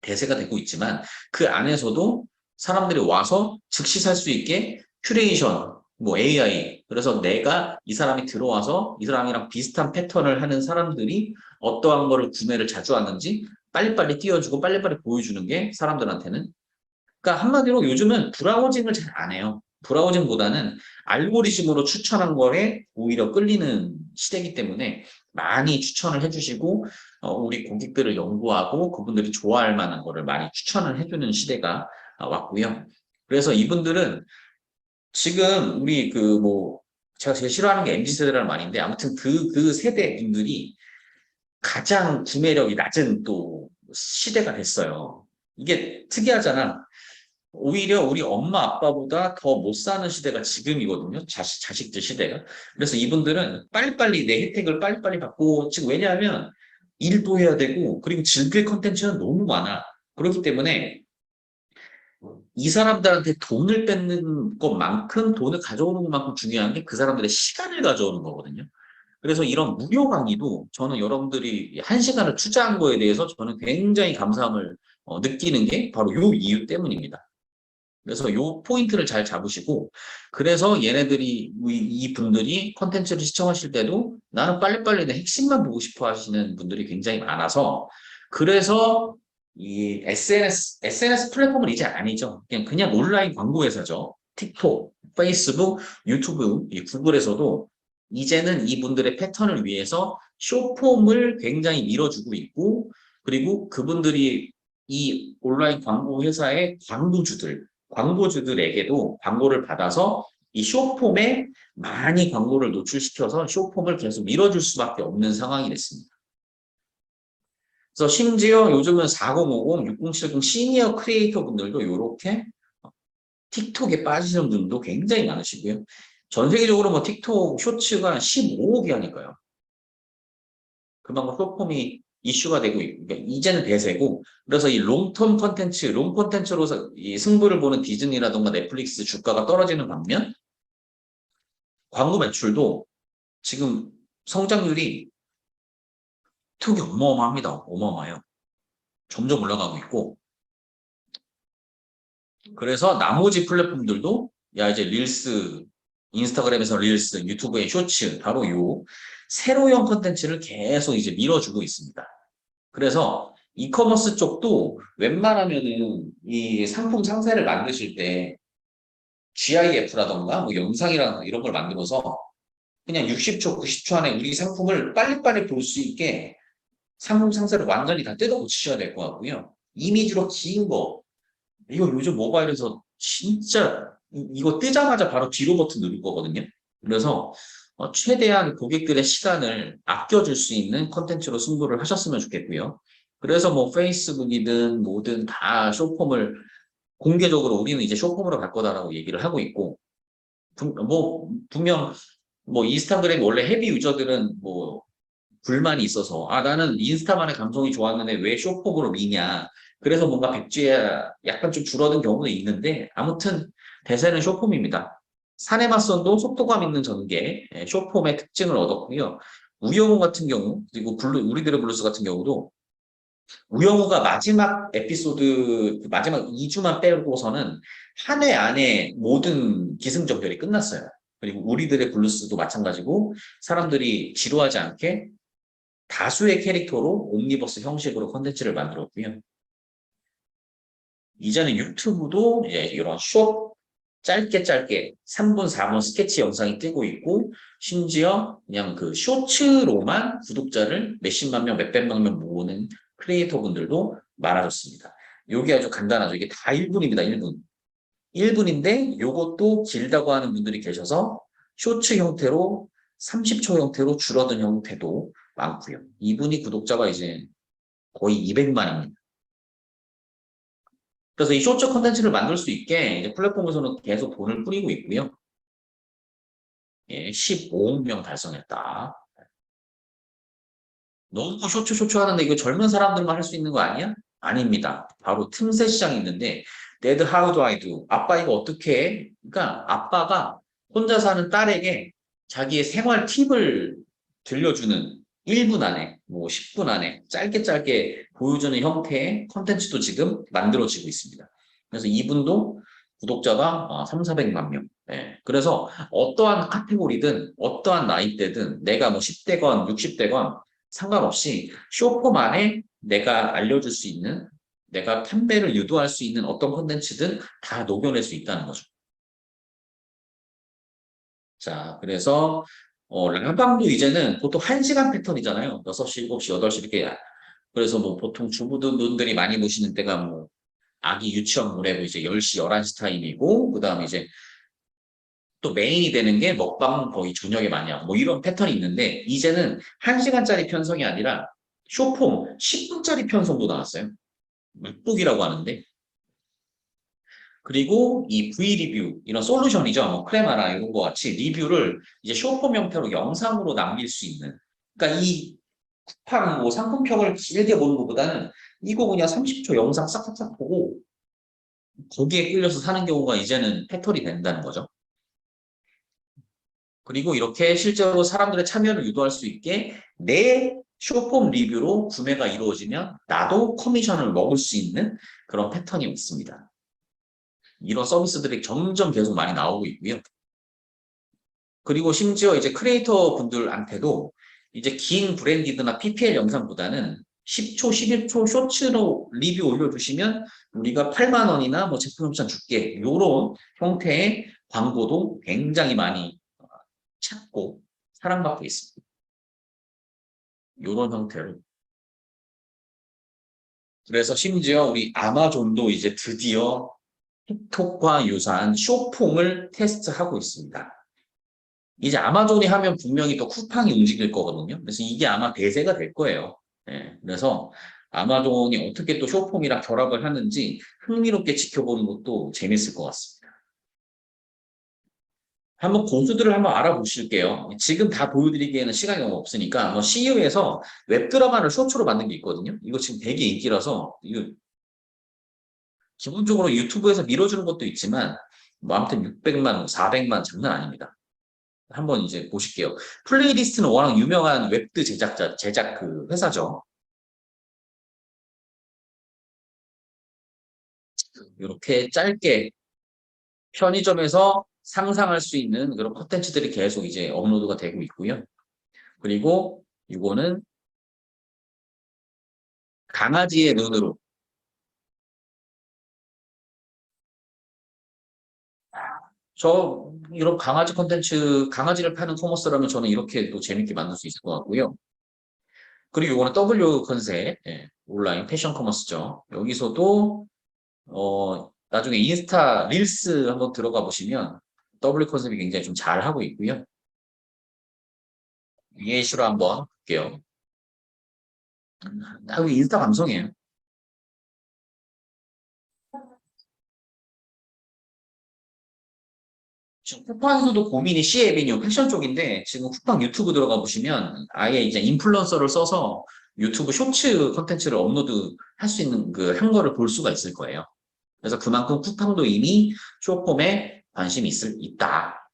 A: 대세가 되고 있지만 그 안에서도 사람들이 와서 즉시 살 수 있게 큐레이션, 뭐 AI, 그래서 내가 이 사람이 들어와서 이 사람이랑 비슷한 패턴을 하는 사람들이 어떠한 거를 구매를 자주 하는지 빨리빨리 띄워주고 빨리빨리 보여주는 게 사람들한테는 그러니까 한마디로 요즘은 브라우징을 잘 안 해요. 브라우징보다는 알고리즘으로 추천한 거에 오히려 끌리는 시대이기 때문에 많이 추천을 해주시고 우리 고객들을 연구하고 그분들이 좋아할 만한 거를 많이 추천을 해주는 시대가 왔고요. 그래서 이분들은 지금 우리 그 뭐 제가 제일 싫어하는 게 MZ 세대라는 말인데 아무튼 그 세대 분들이 가장 구매력이 낮은 또 시대가 됐어요. 이게 특이하잖아. 오히려 우리 엄마 아빠보다 더 못 사는 시대가 지금이거든요. 자식들 시대가. 그래서 이분들은 빨리빨리 내 혜택을 빨리빨리 받고 지금 왜냐하면 일도 해야 되고 그리고 즐길 컨텐츠는 너무 많아. 그렇기 때문에 이 사람들한테 돈을 뺏는 것만큼 돈을 가져오는 것만큼 중요한 게 그 사람들의 시간을 가져오는 거거든요. 그래서 이런 무료 강의도 저는 여러분들이 1시간을 투자한 거에 대해서 저는 굉장히 감사함을 느끼는 게 바로 이 이유 때문입니다. 그래서 요 포인트를 잘 잡으시고, 그래서 얘네들이, 이 분들이 컨텐츠를 시청하실 때도 나는 빨리빨리 내 핵심만 보고 싶어 하시는 분들이 굉장히 많아서, 그래서 이 SNS 플랫폼은 이제 아니죠. 그냥 온라인 광고 회사죠. 틱톡, 페이스북, 유튜브, 이 구글에서도 이제는 이분들의 패턴을 위해서 쇼폼을 굉장히 밀어주고 있고, 그리고 그분들이 이 온라인 광고 회사의 광고주들에게도 광고를 받아서 이 쇼폼에 많이 광고를 노출시켜서 쇼폼을 계속 밀어줄 수밖에 없는 상황이 됐습니다. 그래서 심지어 요즘은 4050, 6070 시니어 크리에이터 분들도 이렇게 틱톡에 빠지시는 분도 굉장히 많으시고요. 전 세계적으로 뭐 틱톡 쇼츠가 15억이 하니까요. 그만큼 쇼폼이 이슈가 되고 있고, 그러니까 이제는 대세고, 그래서 이 롱텀 컨텐츠, 롱 컨텐츠로 이 승부를 보는 디즈니라던가 넷플릭스 주가가 떨어지는 반면, 광고 매출도 지금 성장률이 틱톡이 어마어마합니다. 어마어마해요. 점점 올라가고 있고, 그래서 나머지 플랫폼들도, 야, 이제 릴스, 인스타그램에서 릴스, 유튜브의 쇼츠, 바로 요 세로형 컨텐츠를 계속 이제 밀어주고 있습니다. 그래서 이커머스 쪽도 웬만하면은 이 상품 상세를 만드실 때 GIF라던가 뭐 영상이랑 이런 걸 만들어서 그냥 60초, 90초 안에 우리 상품을 빨리빨리 볼 수 있게 상품 상세를 완전히 다 뜯어 고치셔야 될 것 같고요. 이미지로 긴 거, 이거 요즘 모바일에서 진짜 이거 뜨자마자 바로 뒤로 버튼 누를 거거든요. 그래서 최대한 고객들의 시간을 아껴줄 수 있는 컨텐츠로 승부를 하셨으면 좋겠고요. 그래서 뭐 페이스북이든 뭐든 다 쇼폼을 공개적으로 우리는 이제 쇼폼으로 갈 거다라고 얘기를 하고 있고, 뭐 분명 뭐 인스타그램 원래 헤비 유저들은 뭐 불만이 있어서 나는 인스타만의 감성이 좋았는데 왜 쇼폼으로 미냐. 그래서 뭔가 백지에 약간 좀 줄어든 경우는 있는데 아무튼 대세는 쇼폼입니다. 사내 맞선도 속도감 있는 전개, 쇼폼의 특징을 얻었고요. 우영우 같은 경우, 그리고 우리들의 블루스 같은 경우도 우영우가 마지막 에피소드, 그 마지막 2주만 빼고서는 한 해 안에 모든 기승전결이 끝났어요. 그리고 우리들의 블루스도 마찬가지고 사람들이 지루하지 않게 다수의 캐릭터로 옴니버스 형식으로 컨텐츠를 만들었고요. 이제는 유튜브도 이제 이런 짧게 3분, 4분 스케치 영상이 뜨고 있고, 심지어 그냥 그 쇼츠로만 구독자를 몇십만 명, 몇백만 명 모으는 크리에이터 분들도 많아졌습니다. 요게 아주 간단하죠. 이게 다 1분입니다. 1분. 1분인데 요것도 길다고 하는 분들이 계셔서 쇼츠 형태로 30초 형태로 줄어든 형태도 많고요. 이분이 구독자가 이제 거의 200만입니다. 그래서 이 쇼츠 컨텐츠를 만들 수 있게 이제 플랫폼에서는 계속 돈을 뿌리고 있고요. 예, 15억 명 달성했다. 너무 쇼츠 하는데 이거 젊은 사람들만 할 수 있는 거 아니야? 아닙니다. 바로 틈새 시장이 있는데 Dad, how do I do? 아빠 이거 어떻게 해? 그러니까 아빠가 혼자 사는 딸에게 자기의 생활 팁을 들려주는 1분 안에, 뭐 10분 안에 짧게 짧게 보여주는 형태의 컨텐츠도 지금 만들어지고 있습니다. 그래서 이분도 구독자가 3, 400만 명. 네. 그래서 어떠한 카테고리든 어떠한 나이대든 내가 뭐 10대건 60대건 상관없이 쇼폼 안에 내가 알려줄 수 있는 내가 판매를 유도할 수 있는 어떤 콘텐츠든 다 녹여낼 수 있다는 거죠. 자, 그래서 라방도 이제는 보통 1시간 패턴이잖아요. 6시, 7시, 8시 이렇게. 그래서 뭐 보통 주부분들이 많이 보시는 때가 뭐 아기 유치원 보내고 이제 10시, 11시 타임이고 그다음에 이제 또 메인이 되는 게 먹방 거의 저녁에 많이 하고 뭐 이런 패턴이 있는데 이제는 1시간짜리 편성이 아니라 쇼폼 10분짜리 편성도 나왔어요. 묵북이라고 하는데 그리고 이 V 리뷰 이런 솔루션이죠. 뭐 크레마나 이런 거 같이 리뷰를 이제 쇼폼 형태로 영상으로 남길 수 있는. 그러니까 이 쿠팡 뭐 상품평을 길게 보는 것보다는 이거 그냥 30초 영상 싹싹싹 보고 거기에 끌려서 사는 경우가 이제는 패턴이 된다는 거죠. 그리고 이렇게 실제로 사람들의 참여를 유도할 수 있게 내 쇼폼 리뷰로 구매가 이루어지면 나도 커미션을 먹을 수 있는 그런 패턴이 있습니다. 이런 서비스들이 점점 계속 많이 나오고 있고요. 그리고 심지어 이제 크리에이터 분들한테도 이제 긴 브랜디드나 PPL 영상보다는 10초, 11초 쇼츠로 리뷰 올려주시면 우리가 8만 원이나 뭐 제품 협찬 줄게. 이런 형태의 광고도 굉장히 많이 찾고 사랑받고 있습니다. 이런 형태로. 그래서 심지어 우리 아마존도 이제 드디어 틱톡과 유사한 쇼폼을 테스트하고 있습니다. 이제 아마존이 하면 분명히 또 쿠팡이 움직일 거거든요. 그래서 이게 아마 대세가 될 거예요. 네, 그래서 아마존이 어떻게 또 쇼폼이랑 결합을 하는지 흥미롭게 지켜보는 것도 재밌을 것 같습니다. 한번 고수들을 한번 알아보실게요. 지금 다 보여드리기에는 시간이 너무 없으니까 뭐 CU에서 웹드라마를 쇼츠로 만든 게 있거든요. 이거 지금 되게 인기라서 이거 기본적으로 유튜브에서 밀어주는 것도 있지만 뭐 아무튼 600만, 400만 장난 아닙니다. 한번 이제 보실게요. 플레이리스트는 워낙 유명한 웹드 제작 그 회사죠. 이렇게 짧게 편의점에서 상상할 수 있는 그런 콘텐츠들이 계속 이제 업로드가 되고 있고요. 그리고 이거는 강아지의 눈으로 저 이런 강아지 콘텐츠 강아지를 파는 커머스라면 저는 이렇게 또 재밌게 만들 수 있을 것 같고요. 그리고 이거는 W 컨셉 온라인 패션 커머스죠. 여기서도 나중에 인스타 릴스 한번 들어가 보시면 W 컨셉이 굉장히 좀 잘하고 있고요. 예시로 한번 볼게요. 딱 인스타 감성이에요. 지금 쿠팡에서도 고민이 C에비뉴 패션 쪽인데 지금 쿠팡 유튜브 들어가 보시면 아예 이제 인플루언서를 써서 유튜브 쇼츠 콘텐츠를 업로드 할 수 있는 그 한 거를 볼 수가 있을 거예요. 그래서 그만큼 쿠팡도 이미 쇼폼에 관심이 있다.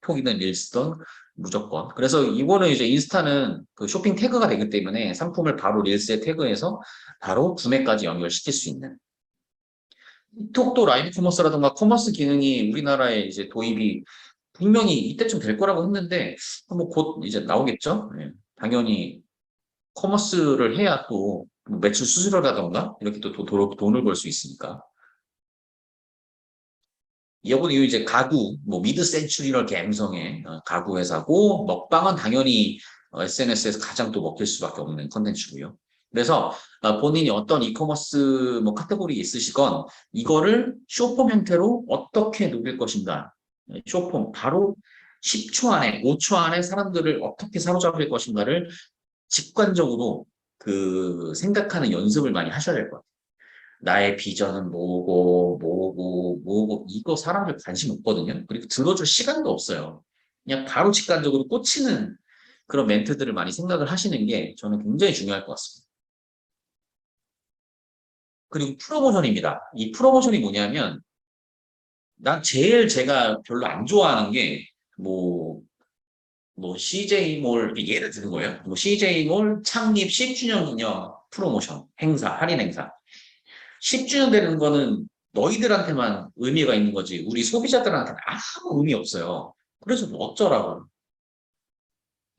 A: 톡이든 릴스든 무조건. 그래서 이거는 이제 인스타는 그 쇼핑 태그가 되기 때문에 상품을 바로 릴스에 태그해서 바로 구매까지 연결시킬 수 있는. 톡도 라이브 커머스라든가 커머스 기능이 우리나라에 이제 도입이 분명히 이때쯤 될 거라고 했는데 뭐 곧 이제 나오겠죠. 예. 당연히 커머스를 해야 또뭐 매출 수수료라던가 이렇게 또 돈을 벌 수 있으니까. 이번 이후 이제 가구, 뭐 미드 센추리럴 갬성의 가구 회사고 먹방은 당연히 SNS에서 가장 또 먹힐 수밖에 없는 컨텐츠고요. 그래서 본인이 어떤 이커머스 뭐 카테고리 있으시건 이거를 쇼폼 형태로 어떻게 누빌 것인가. 쇼폼 바로 10초 안에, 5초 안에 사람들을 어떻게 사로잡을 것인가를 직관적으로 그 생각하는 연습을 많이 하셔야 될 것 같아요. 나의 비전은 뭐고, 이거 사람들 관심 없거든요. 그리고 들어줄 시간도 없어요. 그냥 바로 직관적으로 꽂히는 그런 멘트들을 많이 생각을 하시는 게 저는 굉장히 중요할 것 같습니다. 그리고 프로모션입니다. 이 프로모션이 뭐냐면 난 제일 제가 별로 안 좋아하는 게 뭐, CJ몰 예를 드는 거예요. 뭐 CJ몰 창립 10주년 기념 프로모션 행사, 할인 행사. 10주년 되는 거는 너희들한테만 의미가 있는 거지. 우리 소비자들한테는 아무 의미 없어요. 그래서 뭐 어쩌라고.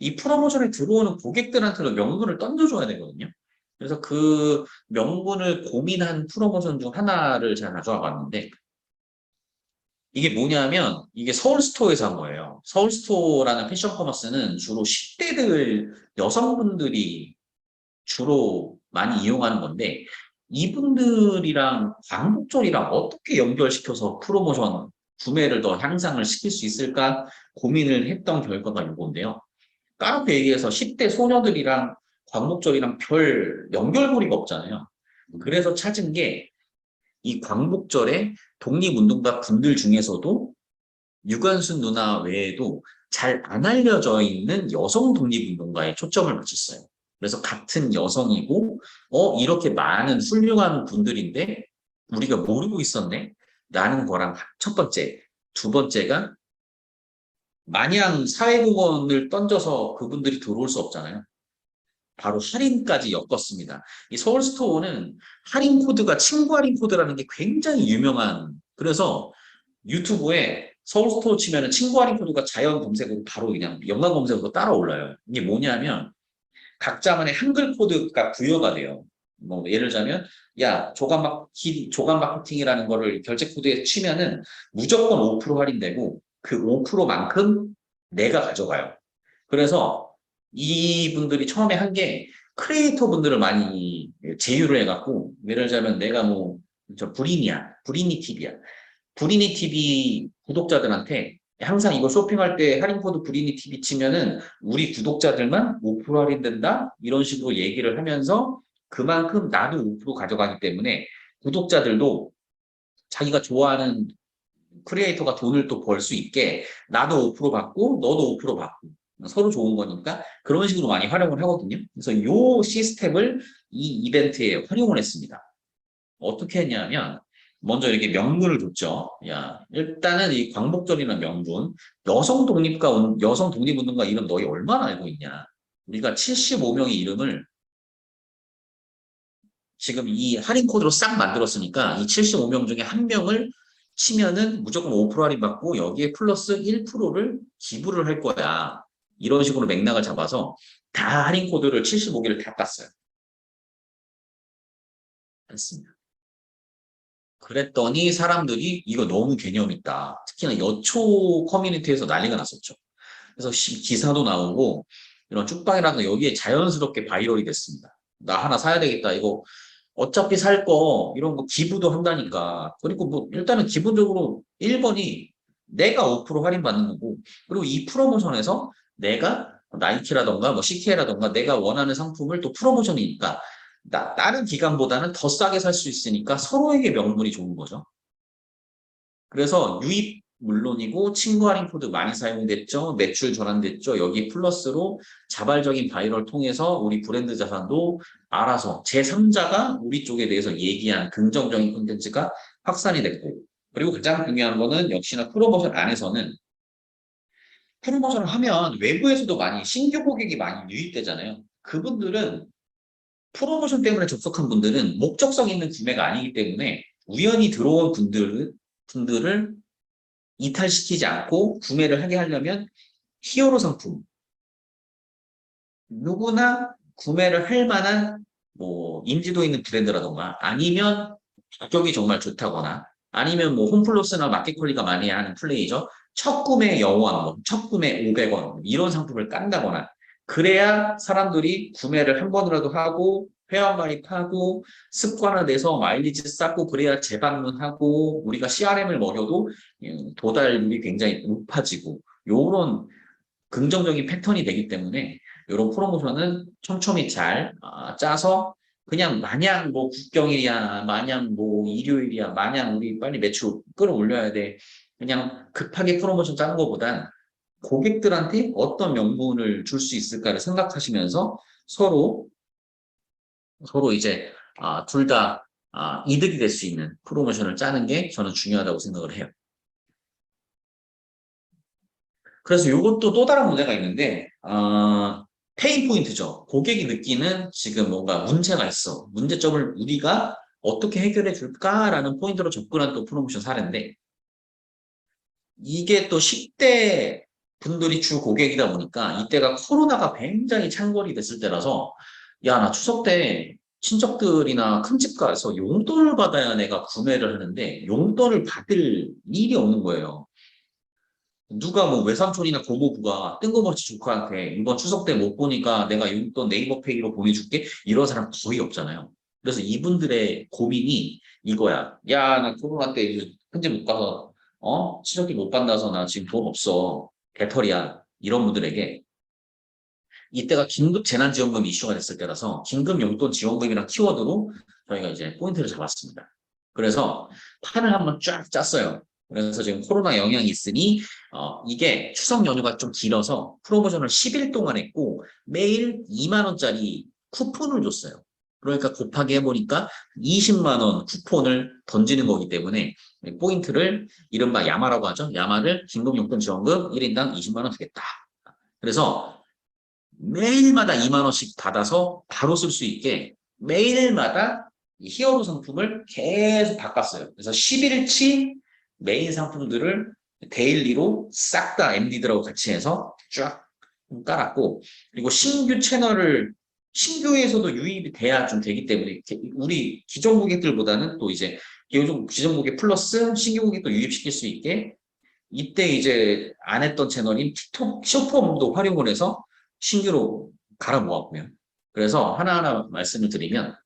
A: 이 프로모션에 들어오는 고객들한테도 명분을 던져줘야 되거든요. 그래서 그 명분을 고민한 프로모션 중 하나를 제가 가져와 봤는데, 이게 뭐냐면, 이게 서울스토어에서 한 거예요. 서울스토어라는 패션 커머스는 주로 10대들 여성분들이 주로 많이 이용하는 건데, 이분들이랑 광복절이랑 어떻게 연결시켜서 프로모션 구매를 더 향상을 시킬 수 있을까 고민을 했던 결과가 이건데요. 까놓고 얘기해서 10대 소녀들이랑 광복절이랑 별 연결고리가 없잖아요. 그래서 찾은 게 이 광복절에 독립운동가 분들 중에서도 유관순 누나 외에도 잘 안 알려져 있는 여성 독립운동가에 초점을 맞췄어요. 그래서 같은 여성이고, 이렇게 많은 훌륭한 분들인데 우리가 모르고 있었네? 라는 거랑 첫 번째. 두 번째가 마냥 사회공헌을 던져서 그분들이 들어올 수 없잖아요. 바로 할인까지 엮었습니다. 이 서울스토어는 할인 코드가 친구 할인 코드라는 게 굉장히 유명한, 그래서 유튜브에 서울스토어 치면은 친구 할인 코드가 자연 검색으로 바로 그냥 연관 검색으로 따라 올라요. 이게 뭐냐면 각자만의 한글 코드가 부여가 돼요. 뭐 예를 들자면 야 조간 마케팅이라는 거를 결제 코드에 치면은 무조건 5% 할인되고 그 5%만큼 내가 가져가요. 그래서 이분들이 처음에 한 게 크리에이터 분들을 많이 제휴를 해갖고 예를 들자면 내가 뭐 저 브리니 TV야. 브리니 TV 구독자들한테 항상 이거 쇼핑할 때 할인 코드 브리니 TV 치면은 우리 구독자들만 5% 할인된다 이런 식으로 얘기를 하면서 그만큼 나도 5% 가져가기 때문에 구독자들도 자기가 좋아하는 크리에이터가 돈을 또 벌 수 있게 나도 5% 받고 너도 5% 받고 서로 좋은 거니까 그런 식으로 많이 활용을 하거든요. 그래서 이 시스템을 이 이벤트에 활용을 했습니다. 어떻게 했냐면 먼저 이렇게 명분을 줬죠. 야, 일단은 이 광복절이라는 명분, 여성 독립운동가 이름 너희 얼마나 알고 있냐? 우리가 75명의 이름을 지금 이 할인 코드로 싹 만들었으니까 이 75명 중에 한 명을 치면은 무조건 5% 할인 받고 여기에 플러스 1%를 기부를 할 거야. 이런 식으로 맥락을 잡아서 다 할인 코드를 75개를 다 땄어요. 했습니다. 그랬더니 사람들이 이거 너무 개념 있다. 특히나 여초 커뮤니티에서 난리가 났었죠. 그래서 기사도 나오고 이런 쭉방이라는 여기에 자연스럽게 바이럴이 됐습니다. 나 하나 사야 되겠다. 이거 어차피 살 거 이런 거 기부도 한다니까. 그리고 뭐 일단은 기본적으로 1번이 내가 5% 할인 받는 거고 그리고 이 프로모션에서 내가 나이키라던가 뭐 CK라던가 내가 원하는 상품을 또 프로모션이니까 다른 기관보다는 더 싸게 살 수 있으니까 서로에게 명분이 좋은 거죠. 그래서 유입 물론이고 친구 할인 코드 많이 사용됐죠. 매출 전환됐죠. 여기 플러스로 자발적인 바이럴 통해서 우리 브랜드 자산도 알아서 제3자가 우리 쪽에 대해서 얘기한 긍정적인 콘텐츠가 확산이 됐고 그리고 가장 중요한 거는 역시나 프로모션 안에서는 프로모션을 하면 외부에서도 많이 신규 고객이 많이 유입되잖아요. 그분들은 프로모션 때문에 접속한 분들은 목적성 있는 구매가 아니기 때문에 우연히 들어온 분들을 이탈시키지 않고 구매를 하게 하려면 히어로 상품, 누구나 구매를 할 만한 뭐 인지도 있는 브랜드라던가 아니면 가격이 정말 좋다거나 아니면 뭐 홈플러스나 마켓컬리가 많이 하는 플레이죠. 첫 구매 영원, 첫 구매 500원 이런 상품을 깐다거나 그래야 사람들이 구매를 한 번이라도 하고 회원가입하고 습관화돼서 마일리지 쌓고 그래야 재방문하고 우리가 CRM을 먹여도 도달률이 굉장히 높아지고 요런 긍정적인 패턴이 되기 때문에 이런 프로모션은 촘촘히 잘 짜서 그냥 마냥 뭐 국경일이야, 마냥 뭐 일요일이야, 마냥 우리 빨리 매출 끌어올려야 돼. 그냥 급하게 프로모션 짜는 것보단 고객들한테 어떤 명분을 줄 수 있을까를 생각하시면서 서로 이제 둘 다 이득이 될 수 있는 프로모션을 짜는 게 저는 중요하다고 생각을 해요. 그래서 이것도 또 다른 문제가 있는데 페인 포인트죠. 고객이 느끼는 지금 뭔가 문제가 있어. 문제점을 우리가 어떻게 해결해 줄까라는 포인트로 접근한 또 프로모션 사례인데 이게 또 10대 분들이 주 고객이다 보니까 이때가 코로나가 굉장히 창궐이 됐을 때라서 야, 나 추석 때 친척들이나 큰 집 가서 용돈을 받아야 내가 구매를 하는데 용돈을 받을 일이 없는 거예요. 누가 뭐 외삼촌이나 고모부가 뜬금없이 조카한테 이번 추석 때 못 보니까 내가 용돈 네이버페이로 보내줄게 이런 사람 거의 없잖아요. 그래서 이분들의 고민이 이거야. 야, 나 코로나 때 이제 큰집 못 가서 친척들 못 만나서 나 지금 돈 없어. 배터리야. 이런 분들에게 이때가 긴급 재난지원금 이슈가 됐을 때라서 긴급 용돈 지원금이란 키워드로 저희가 이제 포인트를 잡았습니다. 그래서 판을 한번 쫙 짰어요. 그래서 지금 코로나 영향이 있으니 이게 추석 연휴가 좀 길어서 프로모션을 10일 동안 했고 매일 2만 원짜리 쿠폰을 줬어요. 그러니까 곱하기 해보니까 20만 원 쿠폰을 던지는 거기 때문에 포인트를 이른바 야마라고 하죠. 야마를 긴급용돈 지원금 1인당 20만 원 주겠다. 그래서 매일마다 2만 원씩 받아서 바로 쓸 수 있게 매일마다 이 히어로 상품을 계속 바꿨어요. 그래서 10일치 메인 상품들을 데일리로 싹 다 MD들하고 같이 해서 쫙 깔았고 그리고 신규 채널을 신규에서도 유입이 돼야 좀 되기 때문에 우리 기존 고객들보다는 또 이제 기존 고객 플러스 신규 고객도 유입시킬 수 있게 이때 이제 안 했던 채널인 틱톡 쇼폼도 활용을 해서 신규로 갈아 모았고요. 그래서 하나하나 말씀을 드리면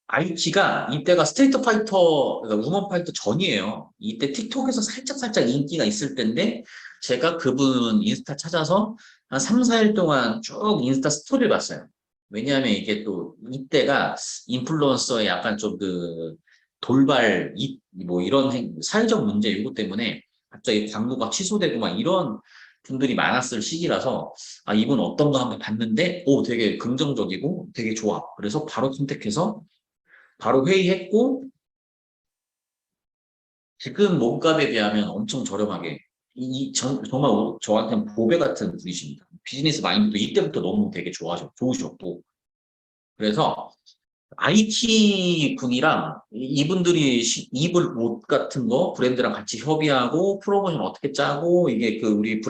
A: 아이키가 이때가 스트리트 파이터, 그러니까 우먼 파이터 전이에요. 이때 틱톡에서 살짝살짝 인기가 있을 때인데 제가 그분 인스타 찾아서 한 3, 4일 동안 쭉 인스타 스토리를 봤어요. 왜냐하면 이게 또 이때가 인플루언서의 약간 좀 그 돌발, 뭐 이런 사회적 문제 이것 때문에 갑자기 광고가 취소되고 막 이런 분들이 많았을 시기라서 이분 어떤가 한번 봤는데 오 되게 긍정적이고 되게 좋아. 그래서 바로 컨택해서 바로 회의했고 지금 몸값에 비하면 엄청 저렴하게 정말 저한테는 보배 같은 분이십니다. 비즈니스 마인드도 이때부터 너무 되게 좋으셨고 그래서 IT 분이랑 이분들이 입을 옷 같은 거 브랜드랑 같이 협의하고 프로모션 어떻게 짜고 이게 그 우리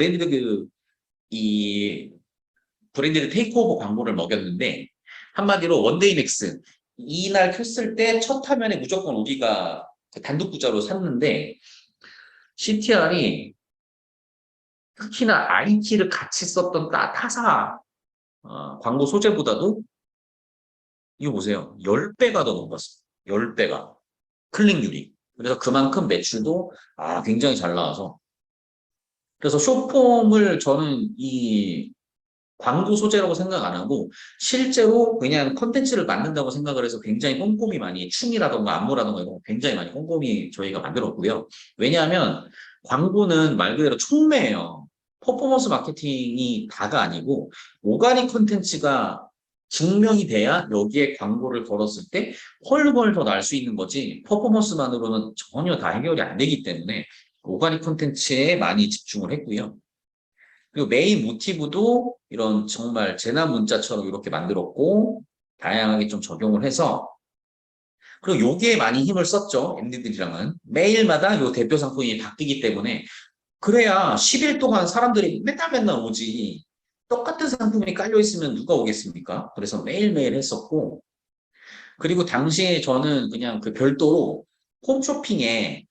A: 이 브랜드를 테이크오버 광고를 먹였는데 한마디로 원데이 맥스 이날 켰을 때 첫 화면에 무조건 우리가 단독 구자로 샀는데 CTR이 특히나 IT를 같이 썼던 타사 광고 소재보다도 이거 보세요. 10배가 더 넘었어요. 10배가. 클릭률이. 그래서 그만큼 매출도 굉장히 잘 나와서 그래서 쇼폼을 저는 이 광고 소재라고 생각 안 하고 실제로 그냥 컨텐츠를 만든다고 생각을 해서 굉장히 꼼꼼히 많이 춤이라던가 안무라던가 이런 거 굉장히 많이 꼼꼼히 저희가 만들었고요. 왜냐하면 광고는 말 그대로 촉매예요. 퍼포먼스 마케팅이 다가 아니고 오가닉 컨텐츠가 증명이 돼야 여기에 광고를 걸었을 때 훨훨 더 날 수 있는 거지 퍼포먼스만으로는 전혀 다 해결이 안 되기 때문에 오가닉 컨텐츠에 많이 집중을 했고요. 그리고 메인 모티브도 이런 정말 재난 문자처럼 이렇게 만들었고 다양하게 좀 적용을 해서 그리고 여기에 많이 힘을 썼죠. MD들이랑은 매일마다 요 대표 상품이 바뀌기 때문에 그래야 10일 동안 사람들이 맨날 오지 똑같은 상품이 깔려 있으면 누가 오겠습니까? 그래서 매일매일 했었고 그리고 당시에 저는 그냥 그 별도로 홈쇼핑에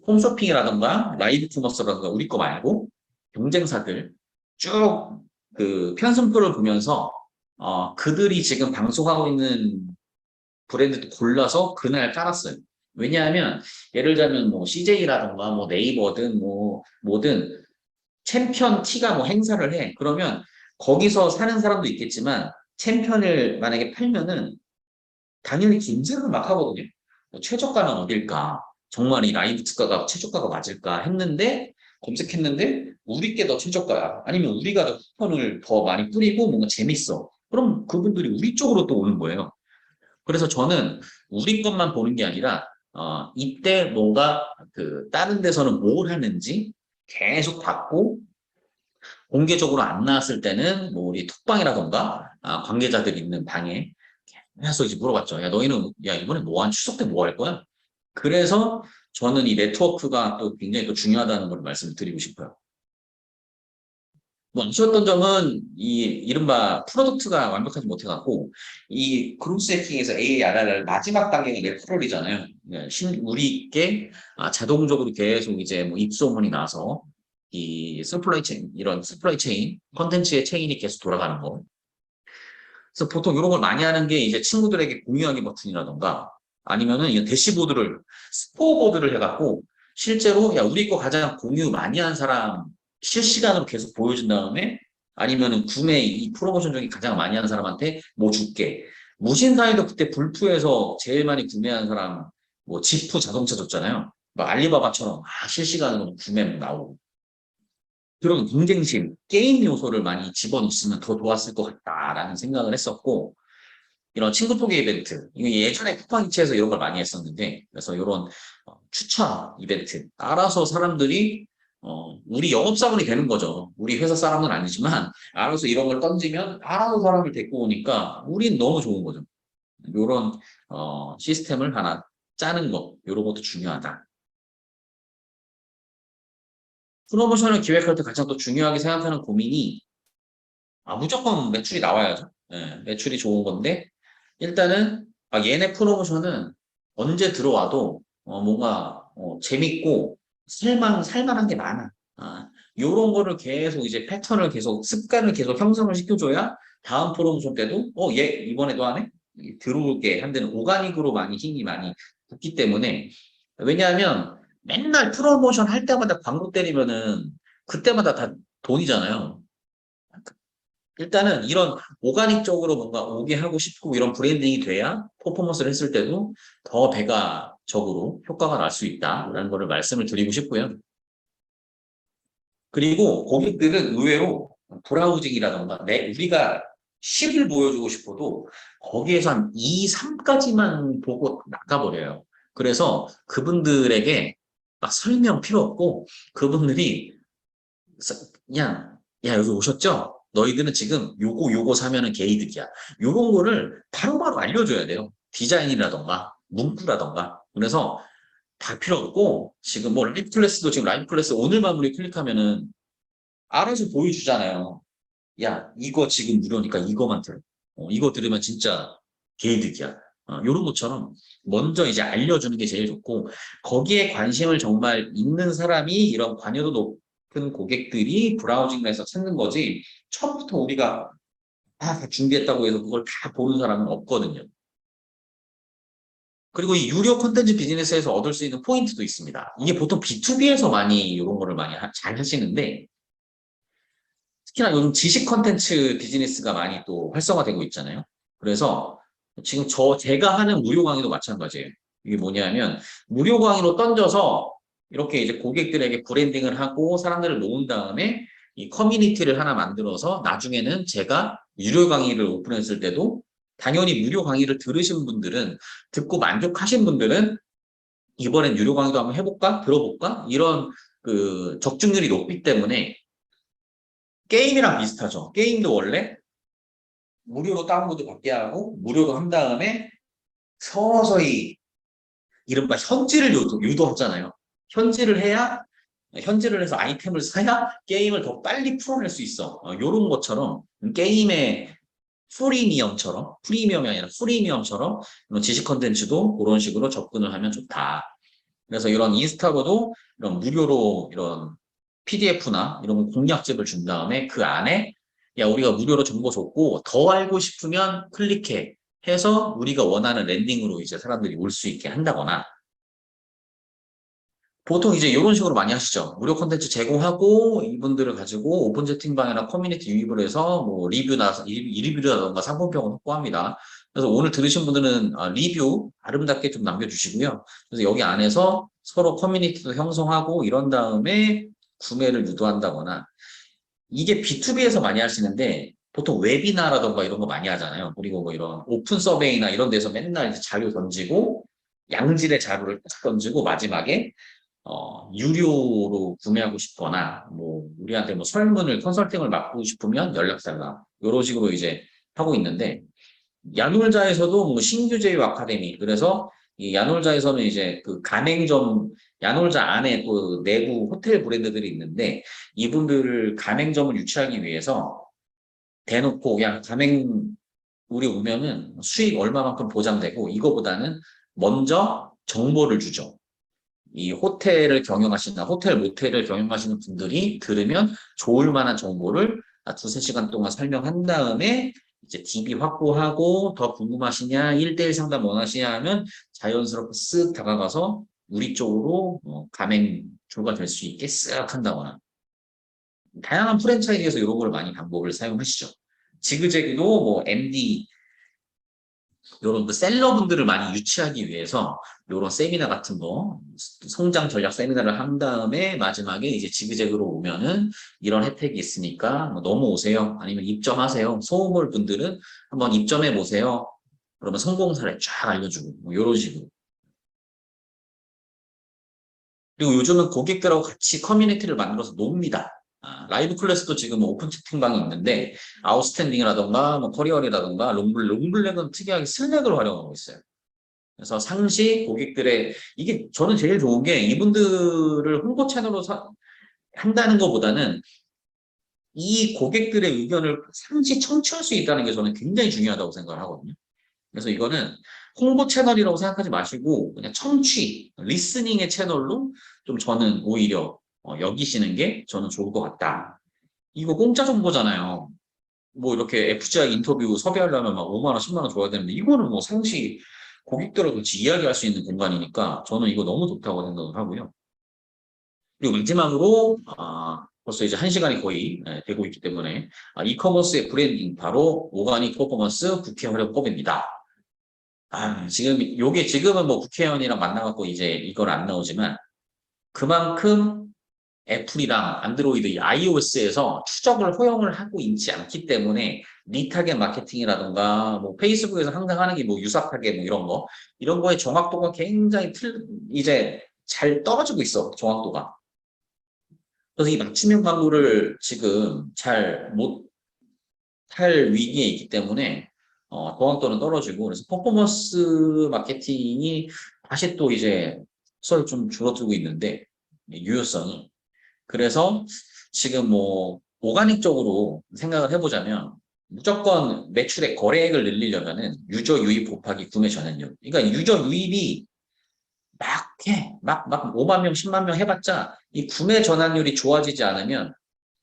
A: 홈쇼핑이라던가 라이브 커머스라던가 우리 거 말고 경쟁사들 쭉 그 편승표를 보면서 그들이 지금 방송하고 있는 브랜드도 골라서 그날 깔았어요. 왜냐하면 예를 들자면 뭐 CJ라던가 뭐 네이버든 뭐 뭐든 챔피언 T가 뭐 행사를 해. 그러면 거기서 사는 사람도 있겠지만 챔피언을 만약에 팔면은 당연히 검색을 막 하거든요. 최저가는 어딜까? 정말 이 라이브 특가가 최저가가 맞을까 했는데 검색했는데 우리 게 더 최저가야. 아니면 우리가 더 쿠폰을 더 많이 뿌리고 뭔가 재밌어. 그럼 그분들이 우리 쪽으로 또 오는 거예요. 그래서 저는 우리 것만 보는 게 아니라 이때 뭔가 그 다른 데서는 뭘 하는지 계속 봤고 공개적으로 안 나왔을 때는 뭐 우리 톡방이라던가 관계자들 있는 방에 계속 이제 물어봤죠. 야 너희는 야 이번에 추석 때 뭐 할 거야? 그래서 저는 이 네트워크가 또 굉장히 또 중요하다는 걸 말씀을 드리고 싶어요. 뭐 아쉬웠던 점은 이 이른바 프로덕트가 완벽하지 못해갖고 이 그룹 세팅에서 ARR 마지막 단계가 레퍼럴이잖아요. 네, 우리께 자동적으로 계속 이제 뭐 입소문이 나서 이 서플라이 체인 이런 서플라이 체인 컨텐츠의 체인이 계속 돌아가는 거. 그래서 보통 이런 걸 많이 하는 게 이제 친구들에게 공유하기 버튼이라던가 아니면은 이 대시보드를 스코어보드를 해갖고 실제로 야 우리 거 가장 공유 많이 한 사람 실시간으로 계속 보여준 다음에 아니면은 구매 이 프로모션 중에 가장 많이 한 사람한테 뭐 줄게. 무신사에도 그때 불프에서 제일 많이 구매한 사람 뭐 지프 자동차 줬잖아요. 막 알리바바처럼 실시간으로 구매 나오고. 그런 경쟁심, 게임 요소를 많이 집어넣었으면 더 좋았을 것 같다라는 생각을 했었고, 이런 친구 소개 이벤트, 이거 예전에 쿠팡이츠에서 이런 걸 많이 했었는데, 그래서 이런 추천 이벤트, 알아서 사람들이 우리 영업사원이 되는 거죠. 우리 회사 사람은 아니지만, 알아서 이런 걸 던지면 알아서 사람을 데리고 오니까 우린 너무 좋은 거죠. 이런 시스템을 하나 짜는 거, 이런 것도 중요하다. 프로모션을 기획할 때 가장 또 중요하게 생각하는 고민이 무조건 매출이 나와야죠. 예, 매출이 좋은 건데, 일단은, 얘네 프로모션은 언제 들어와도, 뭔가, 재밌고, 살만한 게 많아. 요런 거를 계속 이제 패턴을 계속, 습관을 계속 형성을 시켜줘야 다음 프로모션 때도, 얘 이번에도 하네? 들어올게 한 데는 오가닉으로 많이 힘이 많이 붙기 때문에, 왜냐하면 맨날 프로모션 할 때마다 광고 때리면은 그때마다 다 돈이잖아요. 일단은 이런 오가닉적으로 뭔가 오게 하고 싶고 이런 브랜딩이 돼야 퍼포먼스를 했을 때도 더 배가적으로 효과가 날 수 있다라는 거를 말씀을 드리고 싶고요. 그리고 고객들은 의외로 브라우징이라던가 우리가 10을 보여주고 싶어도 거기에서 한 2, 3까지만 보고 나가버려요. 그래서 그분들에게 막 설명 필요 없고 그분들이 그냥 야 여기 오셨죠? 너희들은 지금 요거 사면은 개이득이야. 요런 거를 바로바로 알려줘야 돼요. 디자인이라던가 문구라던가. 그래서 다 필요 없고 지금 뭐 라이브 클래스도 지금 라이브 클래스 오늘만 우리 클릭하면은 알아서 보여주잖아요. 야 이거 지금 무료니까 이거만 들어. 이거 들으면 진짜 개이득이야. 요런 것처럼 먼저 이제 알려주는 게 제일 좋고 거기에 관심을 정말 있는 사람이 이런 관여도 높은 고객들이 브라우징을 해서 찾는 거지 처음부터 우리가 다 준비했다고 해서 그걸 다 보는 사람은 없거든요. 그리고 이 유료 콘텐츠 비즈니스에서 얻을 수 있는 포인트도 있습니다. 이게 보통 B2B에서 많이 이런 거를 많이 잘 하시는데 특히나 요즘 지식 콘텐츠 비즈니스가 많이 또 활성화되고 있잖아요. 그래서 지금 제가 하는 무료 강의도 마찬가지예요. 이게 뭐냐면 무료 강의로 던져서 이렇게 이제 고객들에게 브랜딩을 하고 사람들을 모은 다음에 이 커뮤니티를 하나 만들어서 나중에는 제가 유료 강의를 오픈했을 때도 당연히 무료 강의를 들으신 분들은 듣고 만족하신 분들은 이번엔 유료 강의도 한번 해볼까? 들어볼까? 이런 그 적중률이 높기 때문에 게임이랑 비슷하죠. 게임도 원래 무료로 다운로드 받게 하고 무료로 한 다음에 서서히 이른바 현질을 유도하잖아요. 현질을 해야 현질을 해서 아이템을 사야 게임을 더 빨리 풀어낼 수 있어. 이런 것처럼 게임의 프리미엄이 아니라 프리미엄처럼 지식 컨텐츠도 그런 식으로 접근을 하면 좋다. 그래서 이런 인스타로도 이런 무료로 이런 PDF나 이런 공략집을 준 다음에 그 안에 야 우리가 무료로 정보 줬고 더 알고 싶으면 클릭해 해서 우리가 원하는 랜딩으로 이제 사람들이 올 수 있게 한다거나 보통 이제 이런 식으로 많이 하시죠. 무료 콘텐츠 제공하고 이분들을 가지고 오픈 채팅방이나 커뮤니티 유입을 해서 뭐 리뷰라던가 상품평을 확보합니다. 그래서 오늘 들으신 분들은 리뷰 아름답게 좀 남겨주시고요. 그래서 여기 안에서 서로 커뮤니티도 형성하고 이런 다음에 구매를 유도한다거나 이게 B2B에서 많이 하시는데 보통 웨비나라던가 이런 거 많이 하잖아요. 그리고 뭐 이런 오픈 서베이나 이런 데서 맨날 이제 자료 던지고 양질의 자료를 딱 던지고 마지막에 유료로 구매하고 싶거나 뭐 우리한테 뭐 설문을 컨설팅을 맡고 싶으면 연락 달라. 이런 식으로 이제 하고 있는데 야놀자에서도 뭐 신규 제휴 아카데미 그래서 이 야놀자에서는 이제 그 가맹점 야놀자 안에 또 내부 호텔 브랜드들이 있는데 이분들을 가맹점을 유치하기 위해서 대놓고 그냥 가맹 우리 오면은 수익 얼마만큼 보장되고 이거보다는 먼저 정보를 주죠. 이 호텔을 경영하시나 호텔 모텔을 경영하시는 분들이 들으면 좋을 만한 정보를 두세 시간 동안 설명한 다음에 이제 DB 확보하고 더 궁금하시냐 1대1 상담 원하시냐 하면 자연스럽게 쓱 다가가서 우리 쪽으로 가맹주가 될 수 있게 쓱 한다거나 다양한 프랜차이즈에서 이런 걸 많이 방법을 사용하시죠. 지그재그도 뭐 MD 이런 그 셀러분들을 많이 유치하기 위해서 이런 세미나 같은 거 성장 전략 세미나를 한 다음에 마지막에 이제 지그재그로 오면은 이런 혜택이 있으니까 뭐 넘어오세요. 아니면 입점하세요. 소모몰 분들은 한번 입점해 보세요. 그러면 성공 사례 쫙 알려주고 뭐 이런 식으로. 그리고 요즘은 고객들하고 같이 커뮤니티를 만들어서 놉니다. 라이브 클래스도 지금 오픈 채팅방이 있는데 아웃스탠딩이라던가 뭐 커리어리라던가 롱블랙은 특이하게 슬랙을 활용하고 있어요. 그래서 상시 고객들의 이게 저는 제일 좋은 게 이분들을 홍보 채널로 한다는 것보다는 이 고객들의 의견을 상시 청취할 수 있다는 게 저는 굉장히 중요하다고 생각을 하거든요. 그래서 이거는 홍보 채널이라고 생각하지 마시고 그냥 청취, 리스닝의 채널로 좀 저는 오히려 여기시는 게 저는 좋을 것 같다. 이거 공짜 정보잖아요. 뭐 이렇게 FGI 인터뷰 섭외하려면 막 5만 원, 10만 원 줘야 되는데 이거는 뭐 상시 고객들하고 같이 이야기할 수 있는 공간이니까 저는 이거 너무 좋다고 생각을 하고요. 그리고 마지막으로 벌써 이제 1시간이 거의 되고 있기 때문에 이커머스의 브랜딩 바로 오가닉 퍼포먼스 국회 활용법입니다. 지금 요게 지금은 뭐 국회의원이랑 만나갖고 이제 이걸 안 나오지만 그만큼 애플이랑 안드로이드, iOS에서 추적을 허용을 하고 있지 않기 때문에 리타겟 마케팅이라든가 뭐 페이스북에서 항상 하는 게 뭐 유사타겟 뭐 이런 거의 정확도가 굉장히 이제 잘 떨어지고 있어 정확도가. 그래서 이 맞춤형 광고를 지금 잘 못 할 위기에 있기 때문에 정확도는 떨어지고 그래서 퍼포먼스 마케팅이 다시 또 이제 썰 좀 줄어들고 있는데 유효성이 그래서 지금 뭐 오가닉적으로 생각을 해보자면 무조건 매출의 거래액을 늘리려면은 유저 유입 곱하기 구매 전환율. 그러니까 유저 유입이 막 해. 막 5만 명, 10만 명 해봤자 이 구매 전환율이 좋아지지 않으면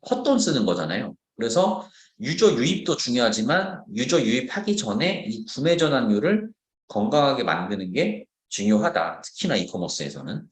A: 헛돈 쓰는 거잖아요. 그래서 유저 유입도 중요하지만 유저 유입하기 전에 이 구매 전환율을 건강하게 만드는 게 중요하다. 특히나 이커머스에서는.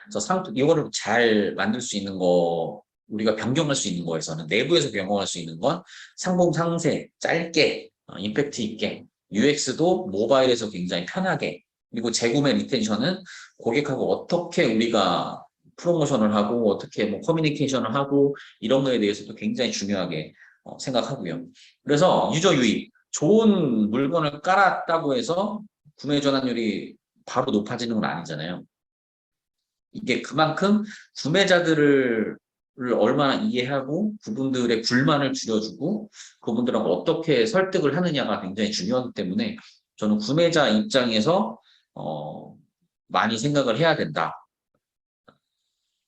A: 그래서 이거를 잘 만들 수 있는 거, 우리가 변경할 수 있는 거에서는 내부에서 변경할 수 있는 건 상봉 상세, 짧게, 임팩트 있게, UX도 모바일에서 굉장히 편하게, 그리고 재구매 리텐션은 고객하고 어떻게 우리가 프로모션을 하고 어떻게 뭐 커뮤니케이션을 하고 이런 거에 대해서도 굉장히 중요하게 생각하고요. 그래서 유저 유입, 좋은 물건을 깔았다고 해서 구매 전환율이 바로 높아지는 건 아니잖아요. 이게 그만큼 구매자들을 얼마나 이해하고 그분들의 불만을 줄여주고 그분들하고 어떻게 설득을 하느냐가 굉장히 중요하기 때문에 저는 구매자 입장에서 많이 생각을 해야 된다.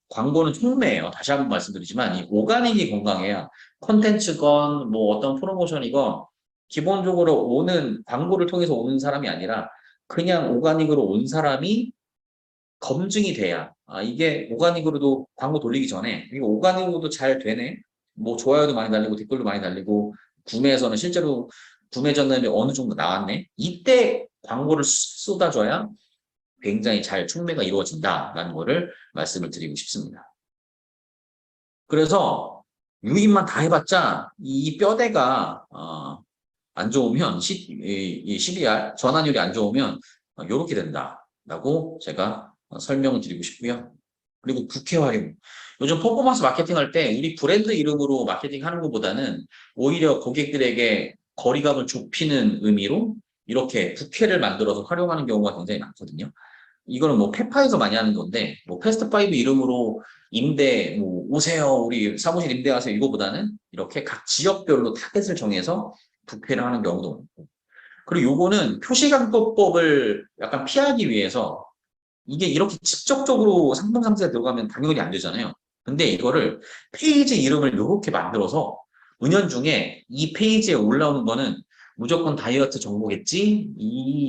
A: 광고는 촉매예요. 다시 한번 말씀드리지만 이 오가닉이 건강해야 콘텐츠건 뭐 어떤 프로모션이건 기본적으로 오는 광고를 통해서 오는 사람이 아니라 그냥 오가닉으로 온 사람이 검증이 돼야 이게 오가닉으로도 광고 돌리기 전에 이거 오가닉으로도 잘 되네 뭐 좋아요도 많이 달리고 댓글도 많이 달리고 구매에서는 실제로 구매 전환이 어느 정도 나왔네 이때 광고를 쏟아줘야 굉장히 잘 촉매가 이루어진다라는 거를 말씀을 드리고 싶습니다. 그래서 유입만 다 해봤자 이 뼈대가 안 좋으면 이 CBR 전환율이 안 좋으면 이렇게 된다라고 제가 설명을 드리고 싶고요. 그리고 국회 활용. 요즘 퍼포먼스 마케팅 할 때 우리 브랜드 이름으로 마케팅 하는 것보다는 오히려 고객들에게 거리감을 좁히는 의미로 이렇게 부캐를 만들어서 활용하는 경우가 굉장히 많거든요. 이거는 뭐 페파에서 많이 하는 건데, 뭐 패스트5 이름으로 임대, 뭐 오세요, 우리 사무실 임대하세요, 이거보다는 이렇게 각 지역별로 타겟을 정해서 부캐를 하는 경우도 많고. 그리고 요거는 표시광고법을 약간 피하기 위해서 이게 이렇게 직접적으로 상품 상세에 들어가면 당연히 안 되잖아요. 근데 이거를 페이지 이름을 이렇게 만들어서 은연중에 이 페이지에 올라오는 거는 무조건 다이어트 정보겠지?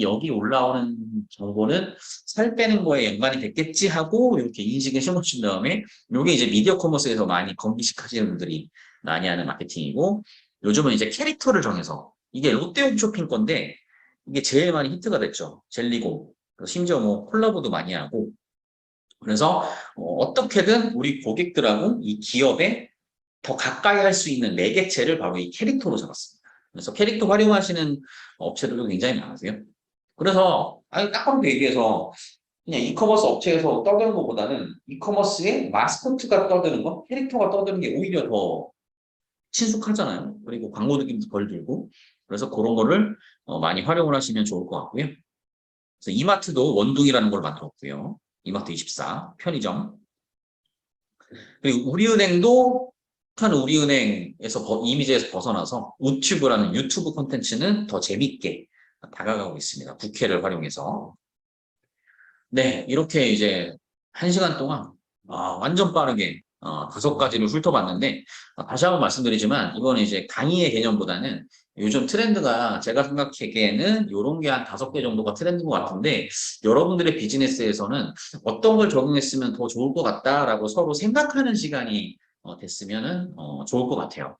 A: 여기 올라오는 정보는 살 빼는 거에 연관이 됐겠지 하고 이렇게 인식을 심어준 다음에 이게 이제 미디어 커머스에서 많이 검기식 하시는 분들이 많이 하는 마케팅이고 요즘은 이제 캐릭터를 정해서 이게 롯데홈 쇼핑 건데 이게 제일 많이 히트가 됐죠. 젤리고 심지어 뭐 콜라보도 많이 하고 그래서 어떻게든 우리 고객들하고 이 기업에 더 가까이 할 수 있는 매개체를 바로 이 캐릭터로 잡았습니다. 그래서 캐릭터 활용하시는 업체들도 굉장히 많으세요. 그래서 아니 딱 한번 얘기해서 그냥 이커머스 업체에서 떠드는 것보다는 이커머스의 마스코트가 떠드는 거, 캐릭터가 떠드는 게 오히려 더 친숙하잖아요. 그리고 광고 느낌도 덜 들고 그래서 그런 거를 많이 활용을 하시면 좋을 것 같고요. 그래서 이마트도 원둥이라는 걸 만들었고요. 이마트24 편의점. 그리고 우리은행도 한 우리은행에서 이미지에서 벗어나서 우튜브라는 유튜브 콘텐츠는 더 재밌게 다가가고 있습니다. 부캐를 활용해서. 네, 이렇게 이제 1시간 동안 완전 빠르게 5가지를 훑어봤는데 다시 한번 말씀드리지만 이거는 이제 강의의 개념보다는 요즘 트렌드가 제가 생각하기에는 이런 게 한 5개 정도가 트렌드인 것 같은데 여러분들의 비즈니스에서는 어떤 걸 적용했으면 더 좋을 것 같다라고 서로 생각하는 시간이 됐으면 좋을 것 같아요.